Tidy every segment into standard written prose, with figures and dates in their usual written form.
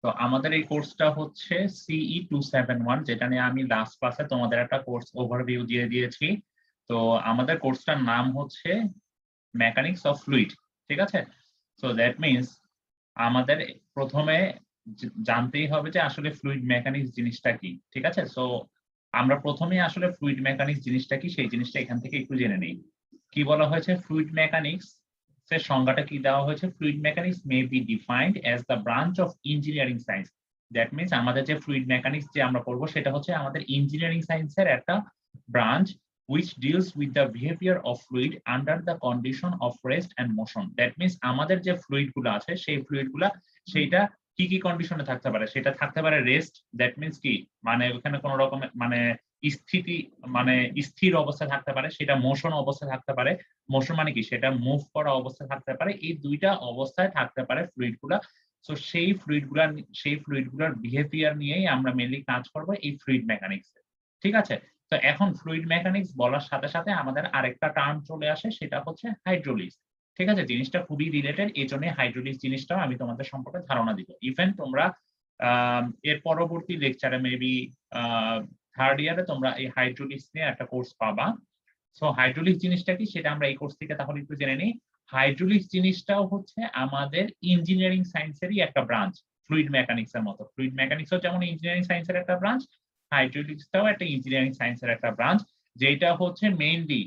তো আমাদের এই কোর্সটা হচ্ছে CE 271, যেটা নিয়ে আমি লাস্ট ক্লাসে তোমাদের একটা কোর্স ওভারভিউ দিয়ে দিয়েছি। তো আমাদের কোর্সটার নাম হচ্ছে মেকানিক্স অফ ফ্লুইড, ঠিক আছে? সো দ্যাট মিনস আমাদের প্রথমে জানতেই হবে যে আসলে ফ্লুইড মেকানিক্স জিনিসটা কি, ঠিক আছে? সো আমরা প্রথমেই আসলে ফ্লুইড মেকানিক্স জিনিসটা কি সেই জিনিসটা এখান থেকে একটু জেনে নেই। কি বলা হয়েছে ফ্লুইড মেকানিক্স এর সংজ্ঞাটা কি দেওয়া হয়েছে? Fluid mechanics may be defined as the branch of engineering science. That means আমাদের যে ফ্লুইড মেকানিক্স যে আমরা পড়বো সেটা হচ্ছে আমাদের ইঞ্জিনিয়ারিং সায়েন্সের একটা branch which deals with the behavior of fluid under the condition of rest and motion. That means আমাদের যে ফ্লুইড গুলো আছে সেই ফ্লুইড গুলা সেইটা কি কি কন্ডিশনে থাকতে পারে? সেটা থাকতে পারে রেস্ট, দ্যাট মিনস কি মানে ওখানে কোনো রকমের মানে স্থিতি মানে স্থির অবস্থায় থাকতে পারে, সেটা মোশন অবস্থায় থাকতে পারে। মোশন মানে কি সেটা মুভ করা অবস্থায় থাকতে পারে। এই দুইটা অবস্থায় থাকতে পারে ফ্লুইড গুলা। সো সেই ফ্লুইড গুলার বিহেভিয়ার নিয়েই আমরা মেইনলি কাজ করব এই ফ্লুইড মেকানিক্স এ, ঠিক আছে? তো এখন ফ্লুইড মেকানিক্স বলার সাথে সাথে আমাদের আরেকটা টার্ম চলে আসে, সেটা হচ্ছে হাইড্রোলিক্স, ঠিক আছে? জিনিসটা খুবই রিলেটেড, এই জন্য হাইড্রোলিক্স জিনিসটাও আমি তোমাদের সম্পর্কে ধারণা দিব। ইভেন তোমরা এর পরবর্তী লেকচারে মেবি থার্ড ইয়ারে তোমরা এই হাইড্রোলিক্স নিয়ে একটা কোর্স পাবা। সো হাইড্রোলিক্স জিনিসটা কি সেটা আমরা এই কোর্স থেকে তাহলে একটু জেনে নিই। হাইড্রোলিক্স জিনিসটাও হচ্ছে আমাদের ইঞ্জিনিয়ারিং সায়েন্সেরই একটা ব্রাঞ্চ, ফ্লুইড মেকানিক্স এর মতো। ফ্লুইড মেকানিক্সও যেমন ইঞ্জিনিয়ারিং সায়েন্সের একটা ব্রাঞ্চ, হাইড্রোলিক্সটাও একটা ইঞ্জিনিয়ারিং সায়েন্সের একটা ব্রাঞ্চ, যেটা হচ্ছে mainly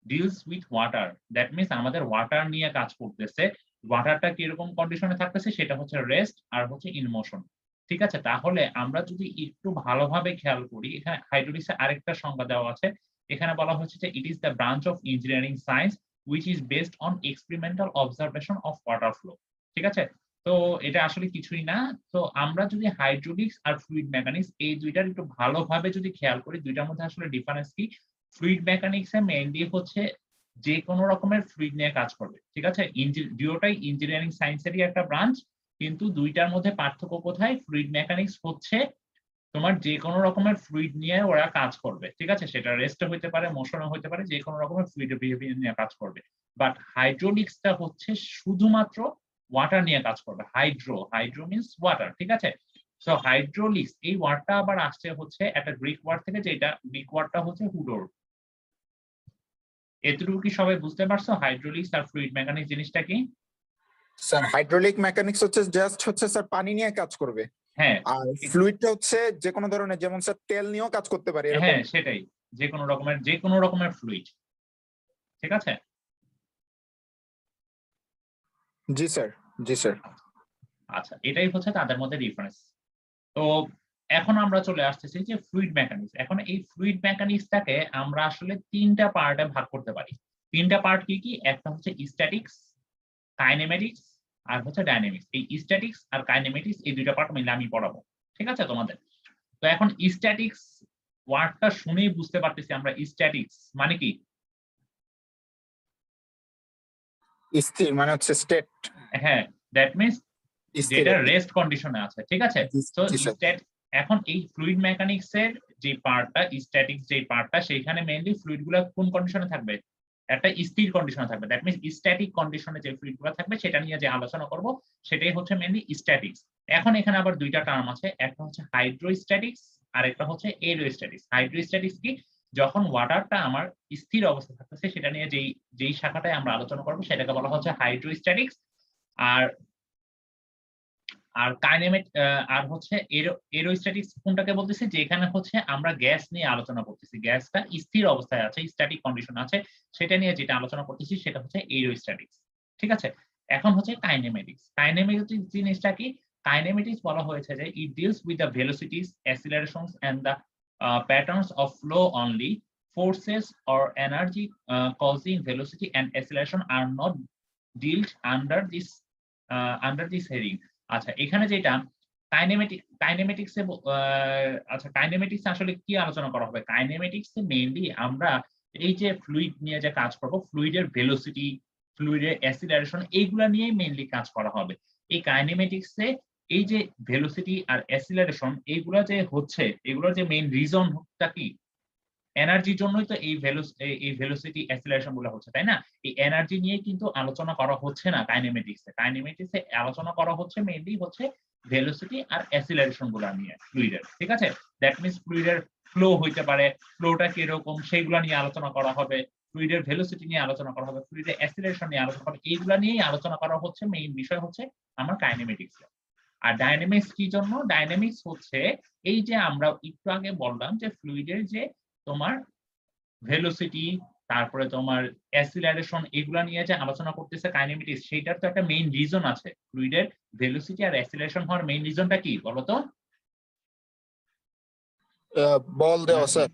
deals with water. That means আমাদের ওয়াটার নিয়ে কাজ করতেছে। ওয়াটারটা কিরকম কন্ডিশনে থাকতেছে সেটা হচ্ছে রেস্ট আর হচ্ছে ইন মোশন, ঠিক আছে? তাহলে আমরা যদি একটু ভালোভাবে খেয়াল করি, এখানে হাইড্রোলিক্সে আরেকটা সংজ্ঞা দেওয়া আছে। এখানে বলা হচ্ছে যে it is the branch of engineering science which is based on experimental observation of water flow, ঠিক আছে? তো এটা আসলে কিছুই না। তো আমরা যদি হাইড্রোলিক্স আর ফ্লুইড মেকানিক্স এই দুইটার একটু ভালোভাবে যদি খেয়াল করি, দুইটার মধ্যে আসলে ডিফারেন্স কি? ফ্লুইড মেকানিক্স এ মেইনলি হচ্ছে যে কোনো রকমের ফ্লুইড নিয়ে কাজ করবে, ঠিক আছে? দুটোটাই ইঞ্জিনিয়ারিং সায়েন্সেরই একটা ব্রাঞ্চ, কিন্তু দুইটার মধ্যে পার্থক্য কোথায়? ফ্লুইড মেকানিক্স হচ্ছে তোমার যে কোনো রকমের ফ্লুইড নিয়ে ওরা কাজ করবে, ঠিক আছে? সেটা রেস্ট হইতে পারে, মোশনও হইতে পারে, যে কোনো রকমের ফ্লুইড বিহেভিয়ার নিয়ে কাজ করবে। বাট হাইড্রোলিক্সটা হচ্ছে শুধুমাত্র ওয়াটার নিয়ে কাজ করবে। হাইড্রো মিনস ওয়াটার, ঠিক আছে? সো হাইড্রোলিক্স এই ওয়ার্ডটা আবার আসছে হচ্ছে একটা গ্রিক ওয়ার্ড থেকে, যেটা গ্রিক ওয়ার্ডটা হচ্ছে হুডোর। এতটুকু কি সবাই বুঝতে পারছো হাইড্রোলিক্স আর ফ্লুইড মেকানিক্স জিনিসটা কি? স্যার হাইড্রোলিক মেকানিক্স হচ্ছে জাস্ট হচ্ছে স্যার পানি নিয়ে কাজ করবে, হ্যাঁ আর ফ্লুইডটা হচ্ছে যে কোনো ধরনের, যেমন স্যার তেল নিয়েও কাজ করতে পারে এরকম। হ্যাঁ সেটাই, যে কোনো রকমের ফ্লুইড, ঠিক আছে? জি স্যার, জি স্যার। আচ্ছা, এটাই হচ্ছে তাদের মধ্যে ডিফারেন্স। তো এখন আমরা চলে আসতেছি যে ফ্লুইড মেকানিক্স। এখন এই ফ্লুইড মেকানিক্সটাকে আমরা আসলে তিনটা পার্টে ভাগ করতে পারি। তিনটা পার্ট কি কি? একটা হচ্ছে স্ট্যাটিক্স, কাইনেমেটিক্স আর হচ্ছে ডাইনামিক্স। এই স্ট্যাটিক্স আর কাইনেমেটিক্স এই দুইটা পার্ট মিলে আমি পড়াবো, ঠিক আছে তোমাদের? তো এখন স্ট্যাটিক্স ওয়ার্ডটা শুনেই বুঝতে পারতেছি আমরা স্ট্যাটিক্স মানে কি। স্থির মানে হচ্ছে স্টেট। হ্যাঁ, দ্যাট মিনস স্থির যেটা আর কি। রেস্ট কন্ডিশনে আছে, ঠিক আছে? তো জি স্যার। এখন এই ফ্লুইড মেকানিক্স এর যে পার্টটা, স্ট্যাটিক্স যে পার্টটা, সেইখানে মেইনলি ফ্লুইড গুলা কোন কন্ডিশনে থাকবে? একটা স্থির কন্ডিশনে থাকবে। দ্যাট মিনস স্ট্যাটিক কন্ডিশনে যে ফ্লুইড গুলা থাকবে সেটা নিয়ে যে আলোচনা করব সেটাই হচ্ছে মেইনলি স্ট্যাটিক্স। এখন এখানে আবার দুইটা টার্ম আছে, একটা হচ্ছে হাইড্রোস্ট্যাটিক্স আর একটা হচ্ছে এরোস্ট্যাটিক্স। হাইড্রোস্ট্যাটিক্স কি? যখন ওয়াটারটা আমার স্থির অবস্থায় থাকতেছে সেটা নিয়ে যেই শাখাটায় আমরা আলোচনা করব সেটাকে বলা হচ্ছে হাইড্রোস্ট্যাটিক্স। আর আর আর হচ্ছে এরোস্ট্যাটিক্স কোনটাকে বলতেছি? যেখানে হচ্ছে আমরা গ্যাস নিয়ে আলোচনা করতেছি, গ্যাসটা স্থির অবস্থায় আছে, স্ট্যাটিক কন্ডিশন আছে, সেটা নিয়ে যেটা আলোচনা করতেছি সেটা হচ্ছে এরোস্ট্যাটিক্স, ঠিক আছে? এখন হচ্ছে কাইনেমেটিক্স। কাইনেমেটিক্স জিনিসটা কি? কাইনেমেটিক্স বলা হয়েছে যে it deals with the velocities, accelerations and the patterns of flow only. Forces or energy causing velocity and acceleration are not dealt under this heading. আচ্ছা, এখানে যেটা কাইনেমেটিক্স এ আচ্ছা কাইনেমেটিক্স আসলে কি আলোচনা করা হবে? কাইনেমেটিক্স এ মেইনলি আমরা এই যে ফ্লুইড নিয়ে যে কাজ করব, ফ্লুইডের ভেলোসিটি, ফ্লুইডের অ্যাসিলারেশন এইগুলা নিয়েই মেইনলি কাজ করা হবে। এই কাইনেমেটিক্স এ এই যে ভেলোসিটি আর অ্যাসিলারেশন এইগুলা যে হচ্ছে, এগুলোর যে মেইন রিজনটা কি? এনার্জির জন্যই তো এই ভেলোসিটি অ্যাসিলারেশন গুলো হচ্ছে, তাই না? এই এনার্জি নিয়ে কিন্তু আলোচনা করা হচ্ছে না কাইনেমেটিক্সে। কাইনেমেটিক্সে আলোচনা করা হচ্ছে মেইনলি হচ্ছে ভেলোসিটি আর অ্যাসিলারেশন গুলা নিয়ে ফ্লুইডের। ঠিক আছে? দ্যাট মিনস ফ্লুইডের ফ্লো হইতে পারে, ফ্লোটা কিরকম সেগুলা নিয়ে আলোচনা করা হবে। ফ্লুইডের ভেলোসিটি নিয়ে আলোচনা করা হবে, ফ্লুইডের অ্যাসিলারেশন নিয়ে আলোচনা করা হবে। এইগুলা নিয়েই আলোচনা করা হচ্ছে, মেইন বিষয় হচ্ছে আমার কাইনেমেটিক্স। আর ডায়নামিক্স কি জন্য? ডায়নামিক্স হচ্ছে এই যে আমরা একটু আগে বললাম যে ফ্লুইডের যে তোমার ভেলোসিটি, তারপরে তোমার অ্যাসিলারেশন এগুলা নিয়ে যে আলোচনা করতেছে কাইনেমেটিক্স, সেটার তো একটা মেইন রিজন আছে। ফ্লুইডের ভেলোসিটি আর অ্যাসিলারেশন হওয়ার মেইন রিজনটা কি বলতো? বল দেওয়া স্যার।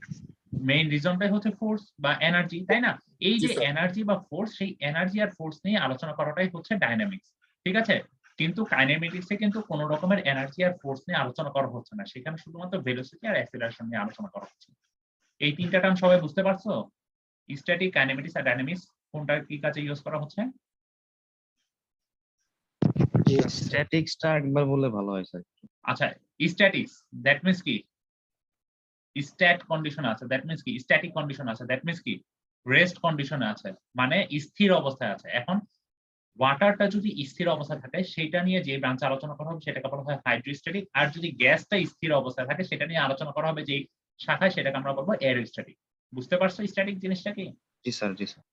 মেইন রিজনটাই হচ্ছে ফোর্স বা এনার্জি, তাই না? এই জি যে স্যার। এনার্জি বা ফোর্স, সেই এনার্জি আর ফোর্স নিয়ে আলোচনা করাটাই হচ্ছে ডায়নামিক্স। ঠিক আছে? কিন্তু কাইনেমেটিক্সে কিন্তু কোন রকমের এনার্জি আর ফোর্স নিয়ে আলোচনা করা হচ্ছে না। সেখানে শুধুমাত্র ভেলোসিটি আর অ্যাসিলারেশন নিয়ে আলোচনা করা হচ্ছে। এই তিনটা টার্ম সবাই বুঝতে পারছো? স্ট্যাটিক, কাইনেমেটিক্স আর ডায়নামিক্স কোনটা কি কাজে ইউজ করা হচ্ছে? স্ট্যাটিক্সটা একবার বললে ভালো হয় স্যার। আচ্ছা, স্ট্যাটিক্স দ্যাট মিন্স কি? স্ট্যাট কন্ডিশন আছে, দ্যাট মিন্স কি? স্ট্যাটিক কন্ডিশন আছে, দ্যাট মিন্স কি? রেস্ট কন্ডিশনে আছে, মানে স্থির অবস্থায় আছে। এখন ওয়াটারটা যদি স্থির অবস্থায় থাকে সেটা নিয়ে যে ব্রাঞ্চে আলোচনা করা হবে সেটাকে বলা হয় হাইড্রোস্ট্যাটিক। আর যদি গ্যাসটা স্থির অবস্থায় থাকে সেটা নিয়ে আলোচনা করা হবে যে শাখায়, সেটাকে আমরা বলবো এরোস্ট্যাটিক। বুঝতে পারছো স্ট্যাটিক জিনিসটা কি? জি স্যার, জি স্যার।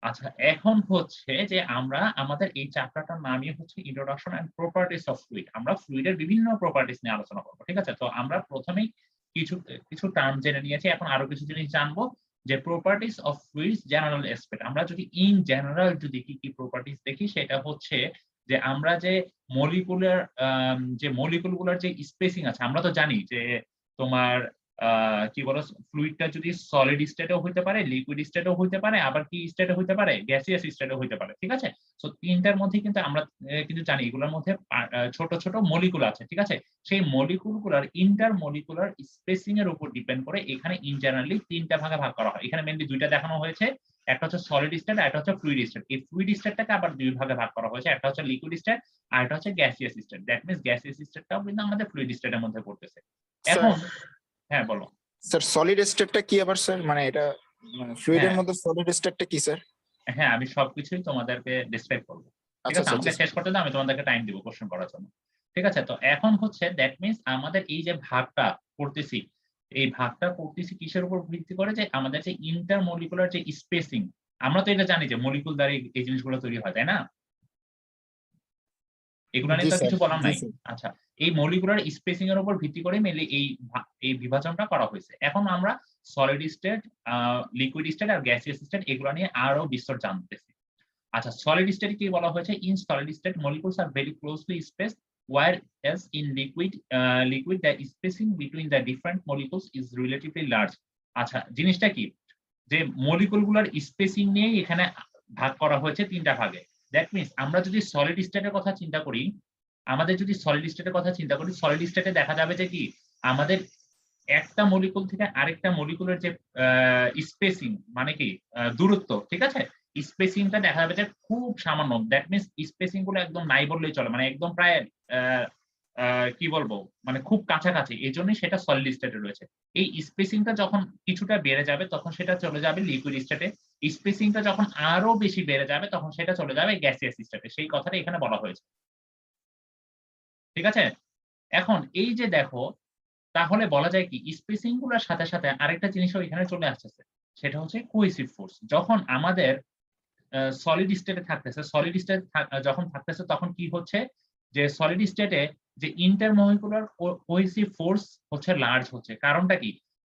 আচ্ছা, এখন হচ্ছে যে আমরা আমাদের এই চ্যাপ্টারটার নামই হচ্ছে introduction and properties of fluid. আমরা ফ্লুইডের বিভিন্ন প্রপার্টিজ নিয়ে আলোচনা করব। ঠিক আছে? তো আমরা প্রথমেই কিছু কিছু টার্ম জেনে নিয়েছি, এখন আরো কিছু জিনিস জানবো। যে properties of fluids general aspect, আমরা যদি ইন জেনারেল যদি কি কি প্রপার্টিজ দেখি, সেটা হচ্ছে যে আমরা যে মলিকুলার যে মলিকুল গুলার যে স্পেসিং আছে, আমরা তো জানি যে তোমার কি বলো, ফ্লুইডটা যদি সলিড স্টেটেও হইতে পারে, লিকুইড স্টেটেও হইতে পারে, আবার কি স্টেটে হইতে পারে, গ্যাসিয়াস স্টেটেও হইতে পারে। ঠিক আছে? সো তিনটার মধ্যে কিন্তু আমরা কিন্তু জানি এগুলোর মধ্যে ছোট ছোট মলিকুল আছে। ঠিক আছে? সেই মলিকুল গুলার ইন্টার মলিকুলার স্পেসিং এর উপর ডিপেন্ড করে এখানে ইন জেনারেলি তিনটা ভাগে ভাগ করা হয়। এখানে মেইনলি দুইটা দেখানো হয়েছে, একটা হচ্ছে সলিড স্টেট আর একটা হচ্ছে ফ্লুইড স্টেট। এই ফ্লুইড স্টেটটাকে আবার দুই ভাগে ভাগ করা হয়েছে, একটা হচ্ছে লিকুইড স্টেট আর একটা হচ্ছে gaseous state. That means gaseous স্টেটটাও কিন্তু আমাদের ফ্লুইড স্টেটের মধ্যে পড়তেছে। এখন হ্যাঁ বলো। স্যার সলিড স্টেটটা কি আবার স্যার? মানে এটা ফ্লুইডের হ্যাঁ মধ্যে সলিড স্টেটটা কি স্যার? হ্যাঁ, আমি সবকিছুই তোমাদেরকে ডিসক্রাইব করবো। ঠিক আচ্ছা আছে? স্যার। আমাকে শেষ করতে দাও, আমি তোমাদেরকে টাইম দিব কোশ্চেন করার জন্য। ঠিক আছে? তো এখন হচ্ছে দ্যাট মিন্স আমাদের এই যে ভাগটা করতেছি, এই ভাগটা করতেছি কিসের উপর ভিত্তি করে? যে আমাদের যে ইন্টার মলিকুলার যে স্পেসিং, আমরা তো এটা জানি যে মলিকুল দ্বারা এই জিনিসগুলো তৈরি হয়, তাই না? এগুলো জি নিয়ে তো স্যার। কিছু বলার জি নাই। স্যার। আচ্ছা, এই মলিকুলার স্পেসিং এর উপর ভিত্তি করে মেইনলি এই বিভাজনটা করা হয়েছে। এখন আমরা সলিড স্টেট, লিকুইড স্টেট আর গ্যাসিয়াস স্টেট এগুলো নিয়ে আরো বিস্তর জানতেছি। আচ্ছা, সলিড স্টেটে কি বলা হয়েছে? In solid state molecules are very closely spaced, whereas in liquid the spacing between the different molecules is relatively large. আচ্ছা, জিনিসটা কি? যে মলিকুল গুলার স্পেসিং নিয়ে এখানে ভাগ করা হয়েছে তিনটা ভাগে। দ্যাট মিন্স আমরা যদি সলিড স্টেটের কথা চিন্তা করি, সলিড স্টেটে দেখা যাবে যে কি আমাদের একটা মলিকুল থেকে আরেকটা মলিকুলের যে স্পেসিং, মানে কি দূরত্ব, ঠিক আছে? স্পেসিংটা দেখা যাবে যে খুব সামান্য। দ্যাট মিন্স স্পেসিং গুলো একদম নাই বললেই চলে, মানে একদম প্রায় কি বলবো, মানে খুব কাছাকাছি। এই জন্যই সেটা সলিড স্টেটে রয়েছে। এই স্পেসিংটা যখন কিছুটা বেড়ে যাবে তখন সেটা চলে যাবে লিকুইড স্টেটে। স্পেসিংটা যখন আরো বেশি বেড়ে যাবে তখন সেটা চলে যাবে গ্যাসিয়াস স্টেটে। সেই কথাটা এখানে বলা হয়েছে। ঠিক আছে? এখন এই যে দেখো, তাহলে বলা যায় কি স্পেসিং গুলোর সাথে সাথে আরেকটা জিনিসও এখানে চলে আসতেছে, সেটা হচ্ছে কোহেসিভ ফোর্স। যখন আমাদের সলিড স্টেটে থাকতেছে, যখন থাকতেছে তখন কি হচ্ছে যে সলিড স্টেটে যে ইন্টারমলিকুলার কোহেসিভ ফোর্স হচ্ছে লার্জ হচ্ছে। কারণটা কি?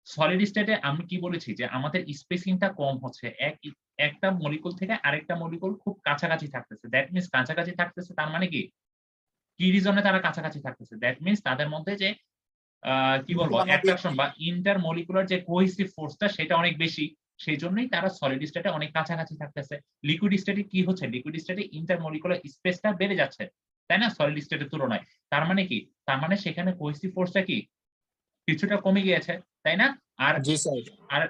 সলিড স্টেটে আমি কি বলেছি যে আমাদের স্পেসিংটা কম হচ্ছে, একটা মলিকুল থেকে আরেকটা মলিকুল খুব কাছাকাছি থাকতেছে। দ্যাট মিন্স কাছাকাছি থাকতেছে, তার মানে কি কি রিজনে তারা কাছাকাছি থাকতেছে? দ্যাট মিন্স তাদের মধ্যে যে কি বলবো, অ্যাট্রাকশন বা ইন্টার মলিকুলার যে কোহেসিভ ফোর্সটা সেটা অনেক বেশি। সেইজন্যই তারা সলিড স্টেটে অনেক কাছাকাছি থাকতেছে। লিকুইড স্টেটে কি হচ্ছে? লিকুইড স্টেটে ইন্টার মলিকুলার স্পেসটা বেড়ে যাচ্ছে, তাই না? সলিড স্টেটের তুলনায়। তার মানে কি? তার মানে সেখানে কোহেসিভ ফোর্সটা কি কিছুটা কমে গিয়েছে, তাই না? আর জি স্যার। আর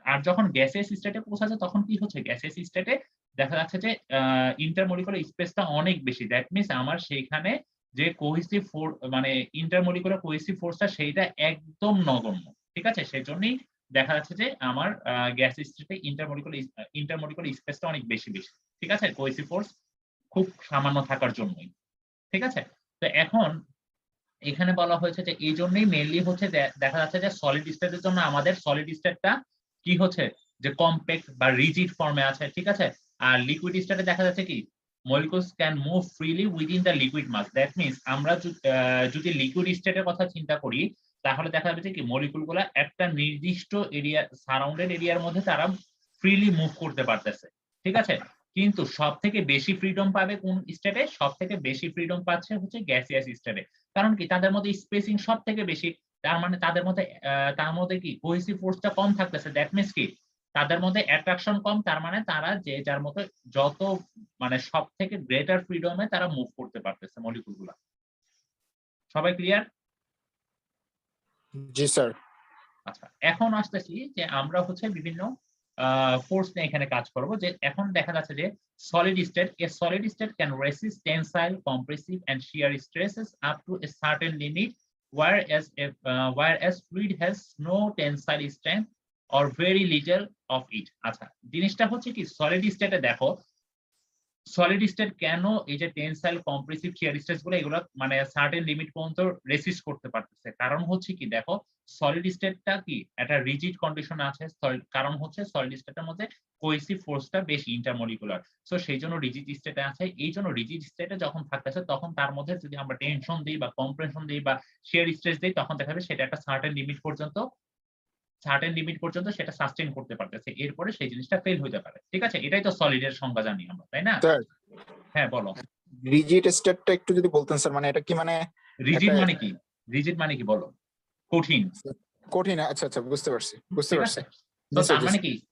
আর যখন গ্যাসিয়াস স্টেটে পৌঁছাচ্ছে তখন কি হচ্ছে? গ্যাসিয়াস স্টেটে দেখা যাচ্ছে যে ইন্টারমলিকুলার স্পেসটা অনেক বেশি। দ্যাট মিন্স আমার সেইখানে যে কোহেসিভ মানে ইন্টারমলিকুলার কোহেসিভ ফোর্সটা সেইটা একদম নগণ্য। ঠিক আছে? সেজন্যই দেখা যাচ্ছে যে আমার গ্যাস স্টেটে ইন্টারমলিকুলার স্পেসটা অনেক বেশি। ঠিক আছে? কোহেসিভ ফোর্স খুব সামান্য থাকার জন্যই। ঠিক আছে? তো এখন এখানে বলা হয়েছে যে এইজন্যই মেইনলি হচ্ছে দেখা যাচ্ছে যে সলিড স্টেটের জন্য আমাদের সলিড স্টেটটা কি হচ্ছে যে কমপ্যাক্ট বা রিজিড ফর্মে আছে। ঠিক আছে? আর লিকুইড স্টেটে দেখা যাচ্ছে কি molecules can move freely within the liquid mass. That means আমরা যদি লিকুইড স্টেটের কথা চিন্তা করি তাহলে দেখা যাবে যে কি মলিকুলগুলো একটা নির্দিষ্ট এরিয়া সারাউন্ডেড এরিয়ার মধ্যে তারা ফ্রিলি মুভ করতে পারতেছে। ঠিক আছে? কিন্তু সবথেকে বেশি ফ্রিডম পাবে কোন স্টেটে? সবথেকে বেশি ফ্রিডম পাচ্ছে হচ্ছে গ্যাসিয়াস স্টেটে। কারণ কি তাদের মধ্যে স্পেসিং সবথেকে বেশি। তার মানে তার মধ্যে কি কোহেসিভ ফোর্সটা কম থাকতেছে। দ্যাট মিন্স কি তাদের মধ্যে অ্যাট্রাকশন কম, তার মানে তারা যে যার মতো যত মানে সবথেকে গ্রেটার ফ্রিডমে তারা মুভ করতে পারতেছে মলিকুলগুলা। সবাই ক্লিয়ার? জি স্যার। আচ্ছা, এখন আসতেছি যে আমরা হচ্ছে বিভিন্ন ফোর্স নিয়ে এখানে কাজ করব। যে এখন দেখা যাচ্ছে যে solid state can resist tensile, compressive and shear stresses up to a certain limit, whereas fluid has no tensile strength or very little of it. আচ্ছা, জিনিসটা হচ্ছে কি সলিড স্টেটে দেখো সলিড স্টেট কেন এই যে টেনসাইল কম্প্রেসিভ শিয়ার স্ট্রেস গুলো এগুলো মানে সার্টেন লিমিট পর্যন্ত রেসিস্ট করতে পারতেছে। কারণ হচ্ছে কি দেখো সলিড স্টেটটা কি একটা রিজিড কন্ডিশন আছে। কারণ হচ্ছে সলিড স্টেটের মধ্যে কোহেসিভ ফোর্সটা বেশি ইন্টারমলিকুলার, সো সেই জন্য রিজিড স্টেটে আছে। এই জন্য রিজিড স্টেটে যখন থাকতেছে তখন তার মধ্যে যদি আমরা টেনশন দিই বা কম্প্রেশন দিই বা শিয়ার স্ট্রেস দিই তখন দেখা যাবে সেটা একটা সার্টেন লিমিট পর্যন্ত সেটা সাস্টেইন করতে পারতেছে। এরপরে সেই জিনিসটা ফেল হতে পারে। ঠিক আছে? এটাই তো সলিডের সংজ্ঞা জানি আমরা, তাই না? স্যার হ্যাঁ বলো। রিজিড স্টেটটা একটু যদি বলতেন স্যার, মানে এটা কি মানে রিজিড একটা মানে কি? রিজিড মানে কি বলো? কঠিন। কঠিন? আচ্ছা আচ্ছা, বুঝতে পারছি ঠিক পারছি। আছে? তো জি স্যার,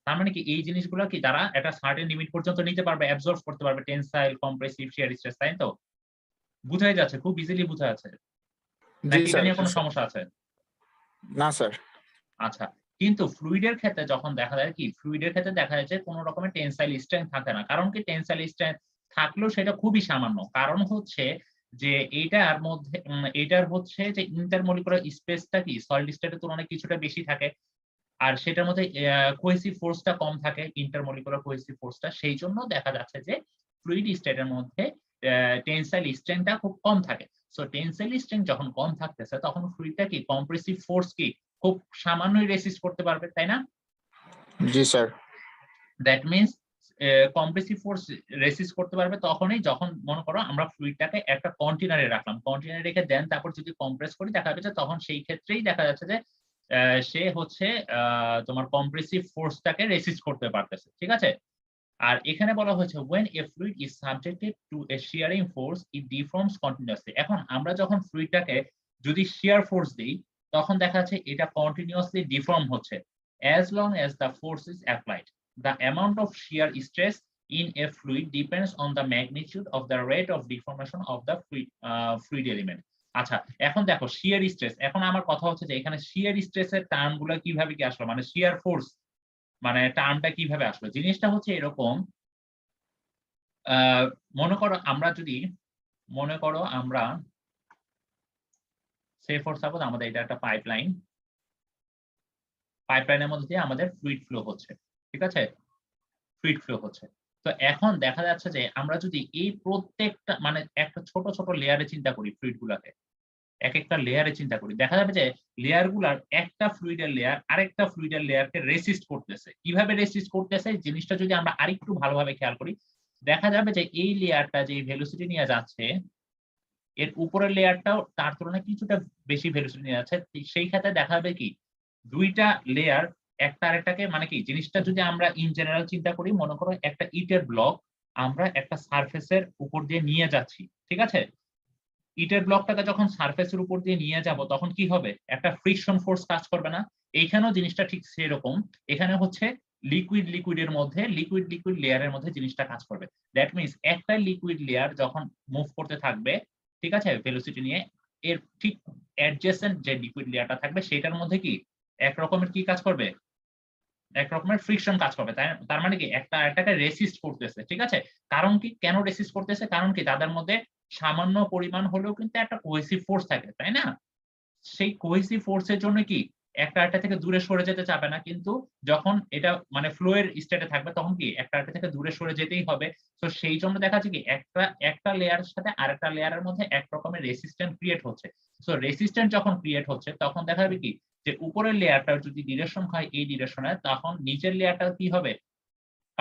তার মানে কি এই জিনিসগুলো কি তারা একটা সার্টেন লিমিট পর্যন্ত নিতে পারবে, অ্যাবজর্ব করতে পারবে টেনসাইল, কম্প্রেসিভ, শিয়ার স্ট্রেস, তাই তো? বুঝাই যাচ্ছে, খুব ইজিলি বুঝা যাচ্ছে। জি নাকি এটা স্যার। নিয়ে কোনো সমস্যা আছে? না স্যার। আচ্ছা, কিন্তু ফ্লুইডের ক্ষেত্রে যখন দেখা যায় কি ফ্লুইডের ক্ষেত্রে দেখা যায় যে কোনো রকমের টেনসাইল স্ট্রেংথ থাকে না। কারণ কি টেনসাইল স্ট্রেংথ থাকলেও সেটা খুবই সামান্য। কারণ হচ্ছে যে এটার হচ্ছে যে ইন্টারমলিকুলার স্পেসটা কি সলিড স্টেটের তুলনায় কিছুটা বেশি থাকে। আর সেটার মধ্যে কোহেসিভ ফোর্সটা কম থাকে, ইন্টারমলিকুলার কোহেসিভ ফোর্সটা। সেই জন্য দেখা যাচ্ছে যে ফ্লুইড স্টেটের মধ্যে টেনসাইল স্ট্রেংথটা খুব কম থাকে। সো টেনসাইল স্ট্রেংথ যখন কম থাকতেছে তখন ফ্লুইডটা কি কম্প্রেসিভ ফোর্স কি খুব সামান্যই রেসিস্ট করতে পারবে, তাই না? জি sir. That means compressive force resist করতে পারবে তখনই যখন মনে করো আমরা ফ্লুইডটাকে একটা কন্টেনারে রাখলাম, কন্টেনারে রেখে দেন তারপর যদি কম্প্রেস করি দেখা যাবে যে তখন সেই ক্ষেত্রেই দেখা যাচ্ছে যে সে হচ্ছে তোমার কম্প্রেসিভ ফোর্সটাকে রেসিস্ট করতে পারতেছে। ঠিক আছে? আর এখানে বলা হয়েছে when a fluid is subjected to a shearing force it deforms continuously. এখন আমরা যখন ফ্লুইডটাকে যদি শিয়ার ফোর্স দেই তখন দেখা যাচ্ছে এটা কন্টিনিউয়াসলি ডিফর্ম হচ্ছে as long as the force is applied. The amount of shear stress in a fluid depends on the magnitude of the rate of deformation of the fluid element. আচ্ছা, এখন দেখো shear stress, এখন আমার কথা হচ্ছে যে এখানে শিয়ার স্ট্রেসের টার্মগুলো কিভাবে কি আসলো, মানে শিয়ার ফোর্স মানে টার্মটা কিভাবে আসলো? জিনিসটা হচ্ছে এরকম, মনে করো আমরা সে ফর সাপোজ আমাদের এটা একটা পাইপলাইনের মধ্যে দিয়ে আমাদের ফ্লুইড ফ্লো হচ্ছে। ঠিক আছে? ফ্লুইড ফ্লো হচ্ছে। তো এখন দেখা যাচ্ছে যে আমরা যদি এই প্রত্যেকটা মানে একটা ছোট ছোট লেয়ারে চিন্তা করি ফ্লুইড গুলাকে, একেকটা লেয়ারে চিন্তা করি দেখা যাবে যে লেয়ার গুলার একটা ফ্লুইডের লেয়ার আরেকটা ফ্লুইডের লেয়ারকে রেসিস্ট করতেছে। কিভাবে রেসিস্ট করতেছে জিনিসটা যদি আমরা আরেকটু ভালোভাবে খেয়াল করি দেখা যাবে যে এই লেয়ারটা যে ভেলোসিটি নিয়ে যাচ্ছে এর উপরের লেয়ারটাও তার তুলনায় কিছুটা বেশি ভেলোসিটি নিয়ে যাচ্ছে। সেই ক্ষেত্রে দেখা যাবে কি দুইটা লেয়ার একটা আরেকটাকে মানে কি জিনিসটা যদি আমরা ইন জেনারেল চিন্তা করি মনে করো একটা ইটের ব্লক আমরা একটা সারফেসের উপর দিয়ে নিয়ে যাচ্ছি। ঠিক আছে? ইটের ব্লকটাকে যখন সারফেসের উপর দিয়ে নিয়ে যাব তখন কি হবে? একটা ফ্রিকশন ফোর্স কাজ করবে না? এইখানেও জিনিসটা ঠিক সেরকম। এখানে হচ্ছে লিকুইড লেয়ারের মধ্যে জিনিসটা কাজ করবে। দ্যাট মিন্স একটা লিকুইড লেয়ার যখন মুভ করতে থাকবে ঠিক আছে ভেলোসিটি নিয়ে এর ঠিক অ্যাডজেসেন্ট যে লিকুইড লেয়ারটা থাকবে সেটার মধ্যে কি এক রকমের কি কাজ করবে? এক রকমের ফ্রিকশন কাজ করবে। তার মানে কি একটা আরেকটাকে রেসিস্ট করতেছে। ঠিক আছে? কারণ কি কেন রেসিস্ট করতেছে? কারণ কি তাদের মধ্যে সামান্য পরিমাণ হলেও কিন্তু একটা কোহেসিভ ফোর্স থাকে, তাই না? সেই কোহেসিভ ফোর্স এর জন্য কি একটা আরেকটা থেকে দূরে সরে যেতে চাবে না, কিন্তু যখন এটা মানে ফ্লো এর স্টেটে থাকবে তখন কি একটা আরেকটা থেকে দূরে সরে যেতেই হবে। তো সেই জন্য দেখা যাচ্ছে কি একটা লেয়ারের সাথে আরেকটা লেয়ারের মধ্যে এক রকমের রেসিস্ট্যান্স ক্রিয়েট হচ্ছে। সো রেসিস্ট্যান্স যখন ক্রিয়েট হচ্ছে তখন দেখা যাবে কি যে উপরের লেয়ারটা যদি ডিরেকশন হয় এই ডিরেকশনে, তখন নিচের লেয়ারটা কি হবে,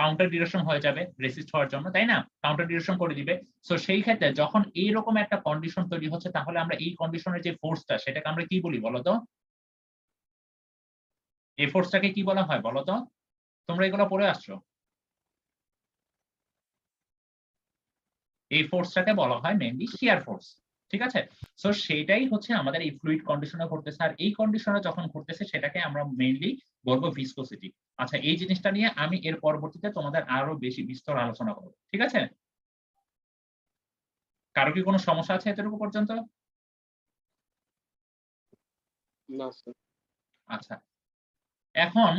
কাউন্টার ডিরেকশন হয়ে যাবে রেসিস্ট হওয়ার জন্য, তাই না? কাউন্টার ডিরেকশন করে দিবে। সো সেই ক্ষেত্রে যখন এইরকম একটা কন্ডিশন তৈরি হচ্ছে, তাহলে আমরা এই কন্ডিশনের যে ফোর্সটা সেটাকে আমরা কি বলি বলতো? এই ফোর্সটাকে কি বলা হয় বলতো? তোমরা এগুলো পড়ে আসছো। এই ফোর্সটাকে বলা হয় মেইনলি শিয়ার ফোর্স। ঠিক আছে? সো সেটাই হচ্ছে আমাদের এই ফ্লুইড কন্ডিশনে ঘটতেছে। আর এই কন্ডিশনে যখন ঘটতেছে সেটাকে আমরা মেইনলি বলবো ভিসকোসিটি। আচ্ছা, এই জিনিসটা নিয়ে আমি এর পরবর্তীতে তোমাদের আরো বেশি বিস্তর আলোচনা করব। ঠিক আছে? কারো কি কোনো সমস্যা আছে এতটুকু পর্যন্ত? না স্যার। আচ্ছা, এখন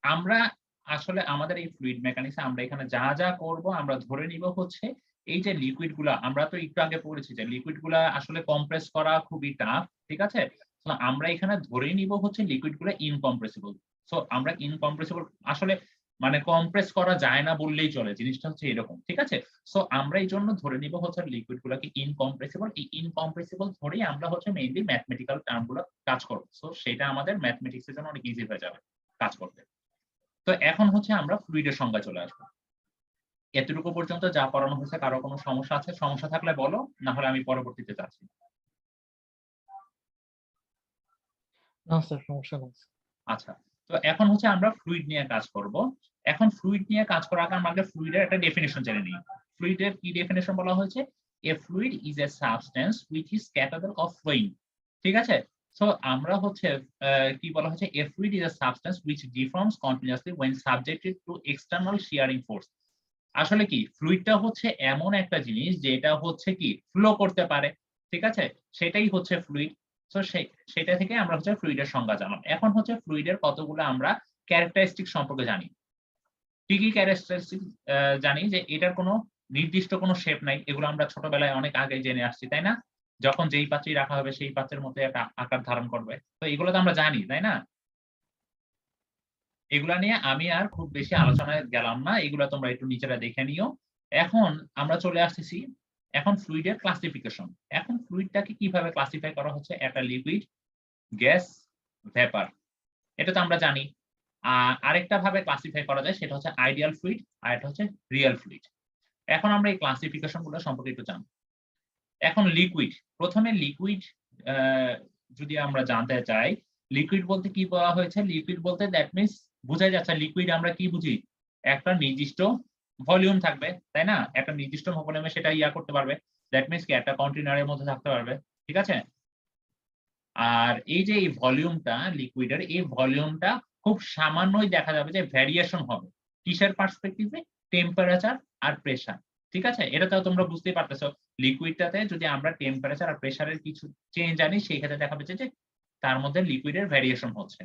আমরা আসলে আমাদের এই ফ্লুইড মেকানিক্স আমরা এখানে যা যা করব আমরা ধরে নিব হচ্ছে এই যে লিকুইড গুলা, আমরা তো একটু আগে পড়েছি যে লিকুইড গুলা আসলে কম্প্রেস করা খুবই টাফ। ঠিক আছে? তো আমরা এখানে ধরে নিব হচ্ছে লিকুইড গুলা ইনকম্প্রেসিবল। সো আমরা ইনকম্প্রেসিবল আসলে মানে কম্প্রেস করা যায় না বললেই চলে, জিনিসটা হচ্ছে এরকম। ঠিক আছে? সো আমরা এই জন্য ধরে নিব হচ্ছে লিকুইড গুলাকে ইনকম্প্রেসিবল। এই ইনকম্প্রেসিবল ধরেই আমরা হচ্ছে মেইনলি ম্যাথমেটিক্যাল টার্ম গুলো কাজ করব। সো সেটা আমাদের ম্যাথমেটিক্স এর জন্য অনেক ইজি হয়ে যাবে কাজ করতে। তো এখন হচ্ছে আমরা ফ্লুইডের সংজ্ঞা চলে আসবো। এতটুকু পর্যন্ত যা পড়ানো হয়েছে কারো কোনো সমস্যা আছে? সমস্যা থাকলে বলো, না হলে আমি পরবর্তীতে যাচ্ছি। না স্যার, সমস্যা নাই। আচ্ছা, তো এখন হচ্ছে আমরা ফ্লুইড নিয়ে কাজ করব। এখন ফ্লুইড নিয়ে কাজ করার আগে আমরা ফ্লুইডের একটা ডেফিনিশন জেনে নিই। ফ্লুইডের কি ডেফিনিশন বলা হয়েছে? A fluid is a substance which is capable of flowing. ঠিক আছে? সো আমরা হচ্ছে কি বলা হচ্ছে, a fluid is a substance which deforms continuously when subjected to external shearing force। আসলে কি ফ্লুইডটা হচ্ছে এমন একটা জিনিস যেটা হচ্ছে কি ফ্লো করতে পারে। ঠিক আছে? সেটাই হচ্ছে ফ্লুইড। সো সেটা থেকে আমরা হচ্ছে ফ্লুইডের সংজ্ঞা জানলাম। এখন হচ্ছে ফ্লুইডের কতগুলো আমরা ক্যারেক্টারিস্টিক সম্পর্কে জানি। কি কি ক্যারেক্টারিস্টিক জানি? যে এটার কোনো নির্দিষ্ট কোনো শেপ নাই। এগুলো আমরা ছোটবেলায় অনেক আগে জেনে আসছি, তাই না? যখন যেই পাত্রেই রাখা হবে সেই পাত্রের মধ্যে একটা আকার ধারণ করবে। তো এগুলো তো আমরা জানি, তাই না? এগুলা নিয়ে আমি আর খুব বেশি আলোচনায় গেলাম না। এগুলা তোমরা একটু নিজেরা দেখে নিও। এখন আমরা চলে আসতেছি এখন ফ্লুইডের ক্লাসিফিকেশন। এখন ফ্লুইডটাকে কিভাবে ক্লাসিফাই করা হচ্ছে? একটা লিকুইড, গ্যাস, ভেপার। এটা তো আমরা জানি। আরেকটা ভাবে ক্লাসিফাই করা যায় সেটা হচ্ছে আইডিয়াল ফ্লুইড, আর এটা হচ্ছে রিয়েল ফ্লুইড। এখন আমরা এই ক্লাসিফিকেশন গুলো সম্পর্কে একটু জানব। এখন লিকুইড, প্রথমে লিকুইড যদি আমরা জানতে চাই, লিকুইড বলতে কি বলা হয়েছে? লিকুইড বলতে দ্যাট মিনস বোঝাই যাচ্ছে লিকুইড আমরা কি বুঝি? একটা নির্দিষ্ট ভলিউম থাকবে, তাই না? একটা নির্দিষ্ট ভলিউমে সেটা করতে পারবে। দ্যাট মিনস কি একটা কন্টেইনারের মধ্যে থাকতে পারবে। ঠিক আছে? আর এই যে এই ভলিউমটা লিকুইডের, এই ভলিউমটা খুব সামান্যই দেখা যাবে যে ভ্যারিয়েশন হবে। কিসের পার্সপেক্টিভে? টেম্পারেচার আর প্রেসার। ঠিক আছে? এটা তো তোমরা বুঝতেই পারতেছো। লিকুইডটাতে যদি আমরা টেম্পারেচার আর প্রেসারের কিছু চেঞ্জ আনি, সেই ক্ষেত্রে দেখা যাচ্ছে যে তার মধ্যে লিকুইডের ভ্যারিয়েশন হচ্ছে।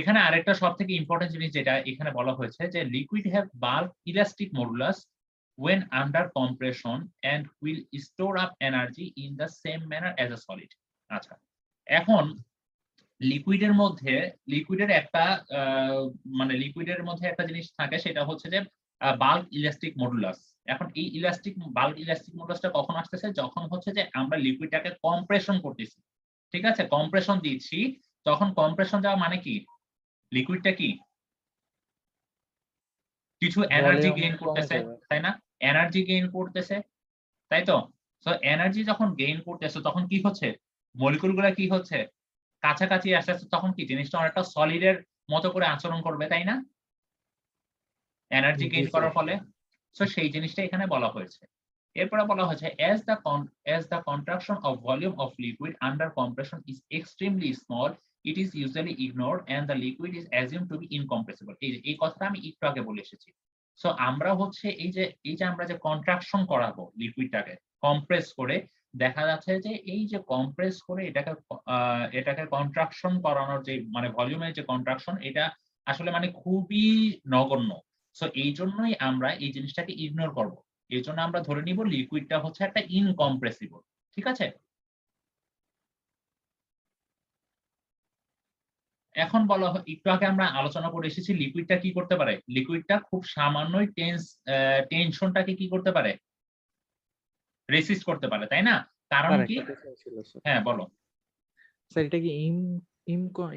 এখানে আরেকটা সবথেকে ইম্পর্টেন্ট জিনিস যেটা এখানে বলা হয়েছে যে liquid have bulk elastic modulus when under compression and will store up energy in the same manner as a solid। আচ্ছা, এখন লিকুইডের মধ্যে লিকুইডের একটা মানে লিকুইডের মধ্যে একটা জিনিস থাকে, সেটা হচ্ছে যে বাল্ক ইলাস্টিক মডুলাস। এখন এই বাল্ক ইলাস্টিক মডুলাসটা কখন আসতেছে? যখন হচ্ছে যে আমরা লিকুইডটাকে কম্প্রেশন করতেছি। ঠিক আছে? কম্প্রেশন দিচ্ছি। তখন কম্প্রেশন দেওয়া মানে কি? লিকুইডটা কি কিছু এনার্জি গেইন করতেছে, তাই না? এনার্জি গেইন করতেছে, তাই তো? সো এনার্জি যখন গেইন করতেছে তখন কি হচ্ছে? মলিকুল গুলা কি হচ্ছে? কাছাকাছি আসতে আসতে তখন কি জিনিসটা অনেকটা সলিডের মতো করে আচরণ করবে, তাই না? এনার্জি গেইন করার ফলে। সো সেই জিনিসটা এখানে বলা হয়েছে। এরপরে বলা হয়েছে as the contraction of volume of liquid under compression is extremely small, it is usually ignored and the liquid is assumed to be incompressible। এই কথাটা আমি একটু আগে বলে এসেছি। সো আমরা হচ্ছে এই যে আমরা যে কন্ট্রাকশন করাবো লিকুইডটাকে কম্প্রেস করে, দেখা যাচ্ছে যে এই যে কম্প্রেস করে এটাকে কন্ট্রাকশন করানোর যে মানে ভলিউমের যে কন্ট্রাকশন, এটা আসলে মানে খুবই নগণ্য। সো এই জন্যই আমরা এই জিনিসটাকে ইগনোর করব। এই জন্য আমরা ধরে নিব লিকুইডটা হচ্ছে একটা ইনকম্প্রেসিবল। ঠিক আছে? এখন বলা হয়, একটু আগে আমরা আলোচনা করে এসেছি লিকুইডটা কি করতে পারে, লিকুইডটা খুব সামান্যই টেনশনটাকে কি করতে পারে, রেসিস্ট করতে পারে, তাই না? কারণ স্যার কি? একটা বিষয় ছিল স্যার। হ্যাঁ বলো। স্যার এটা কি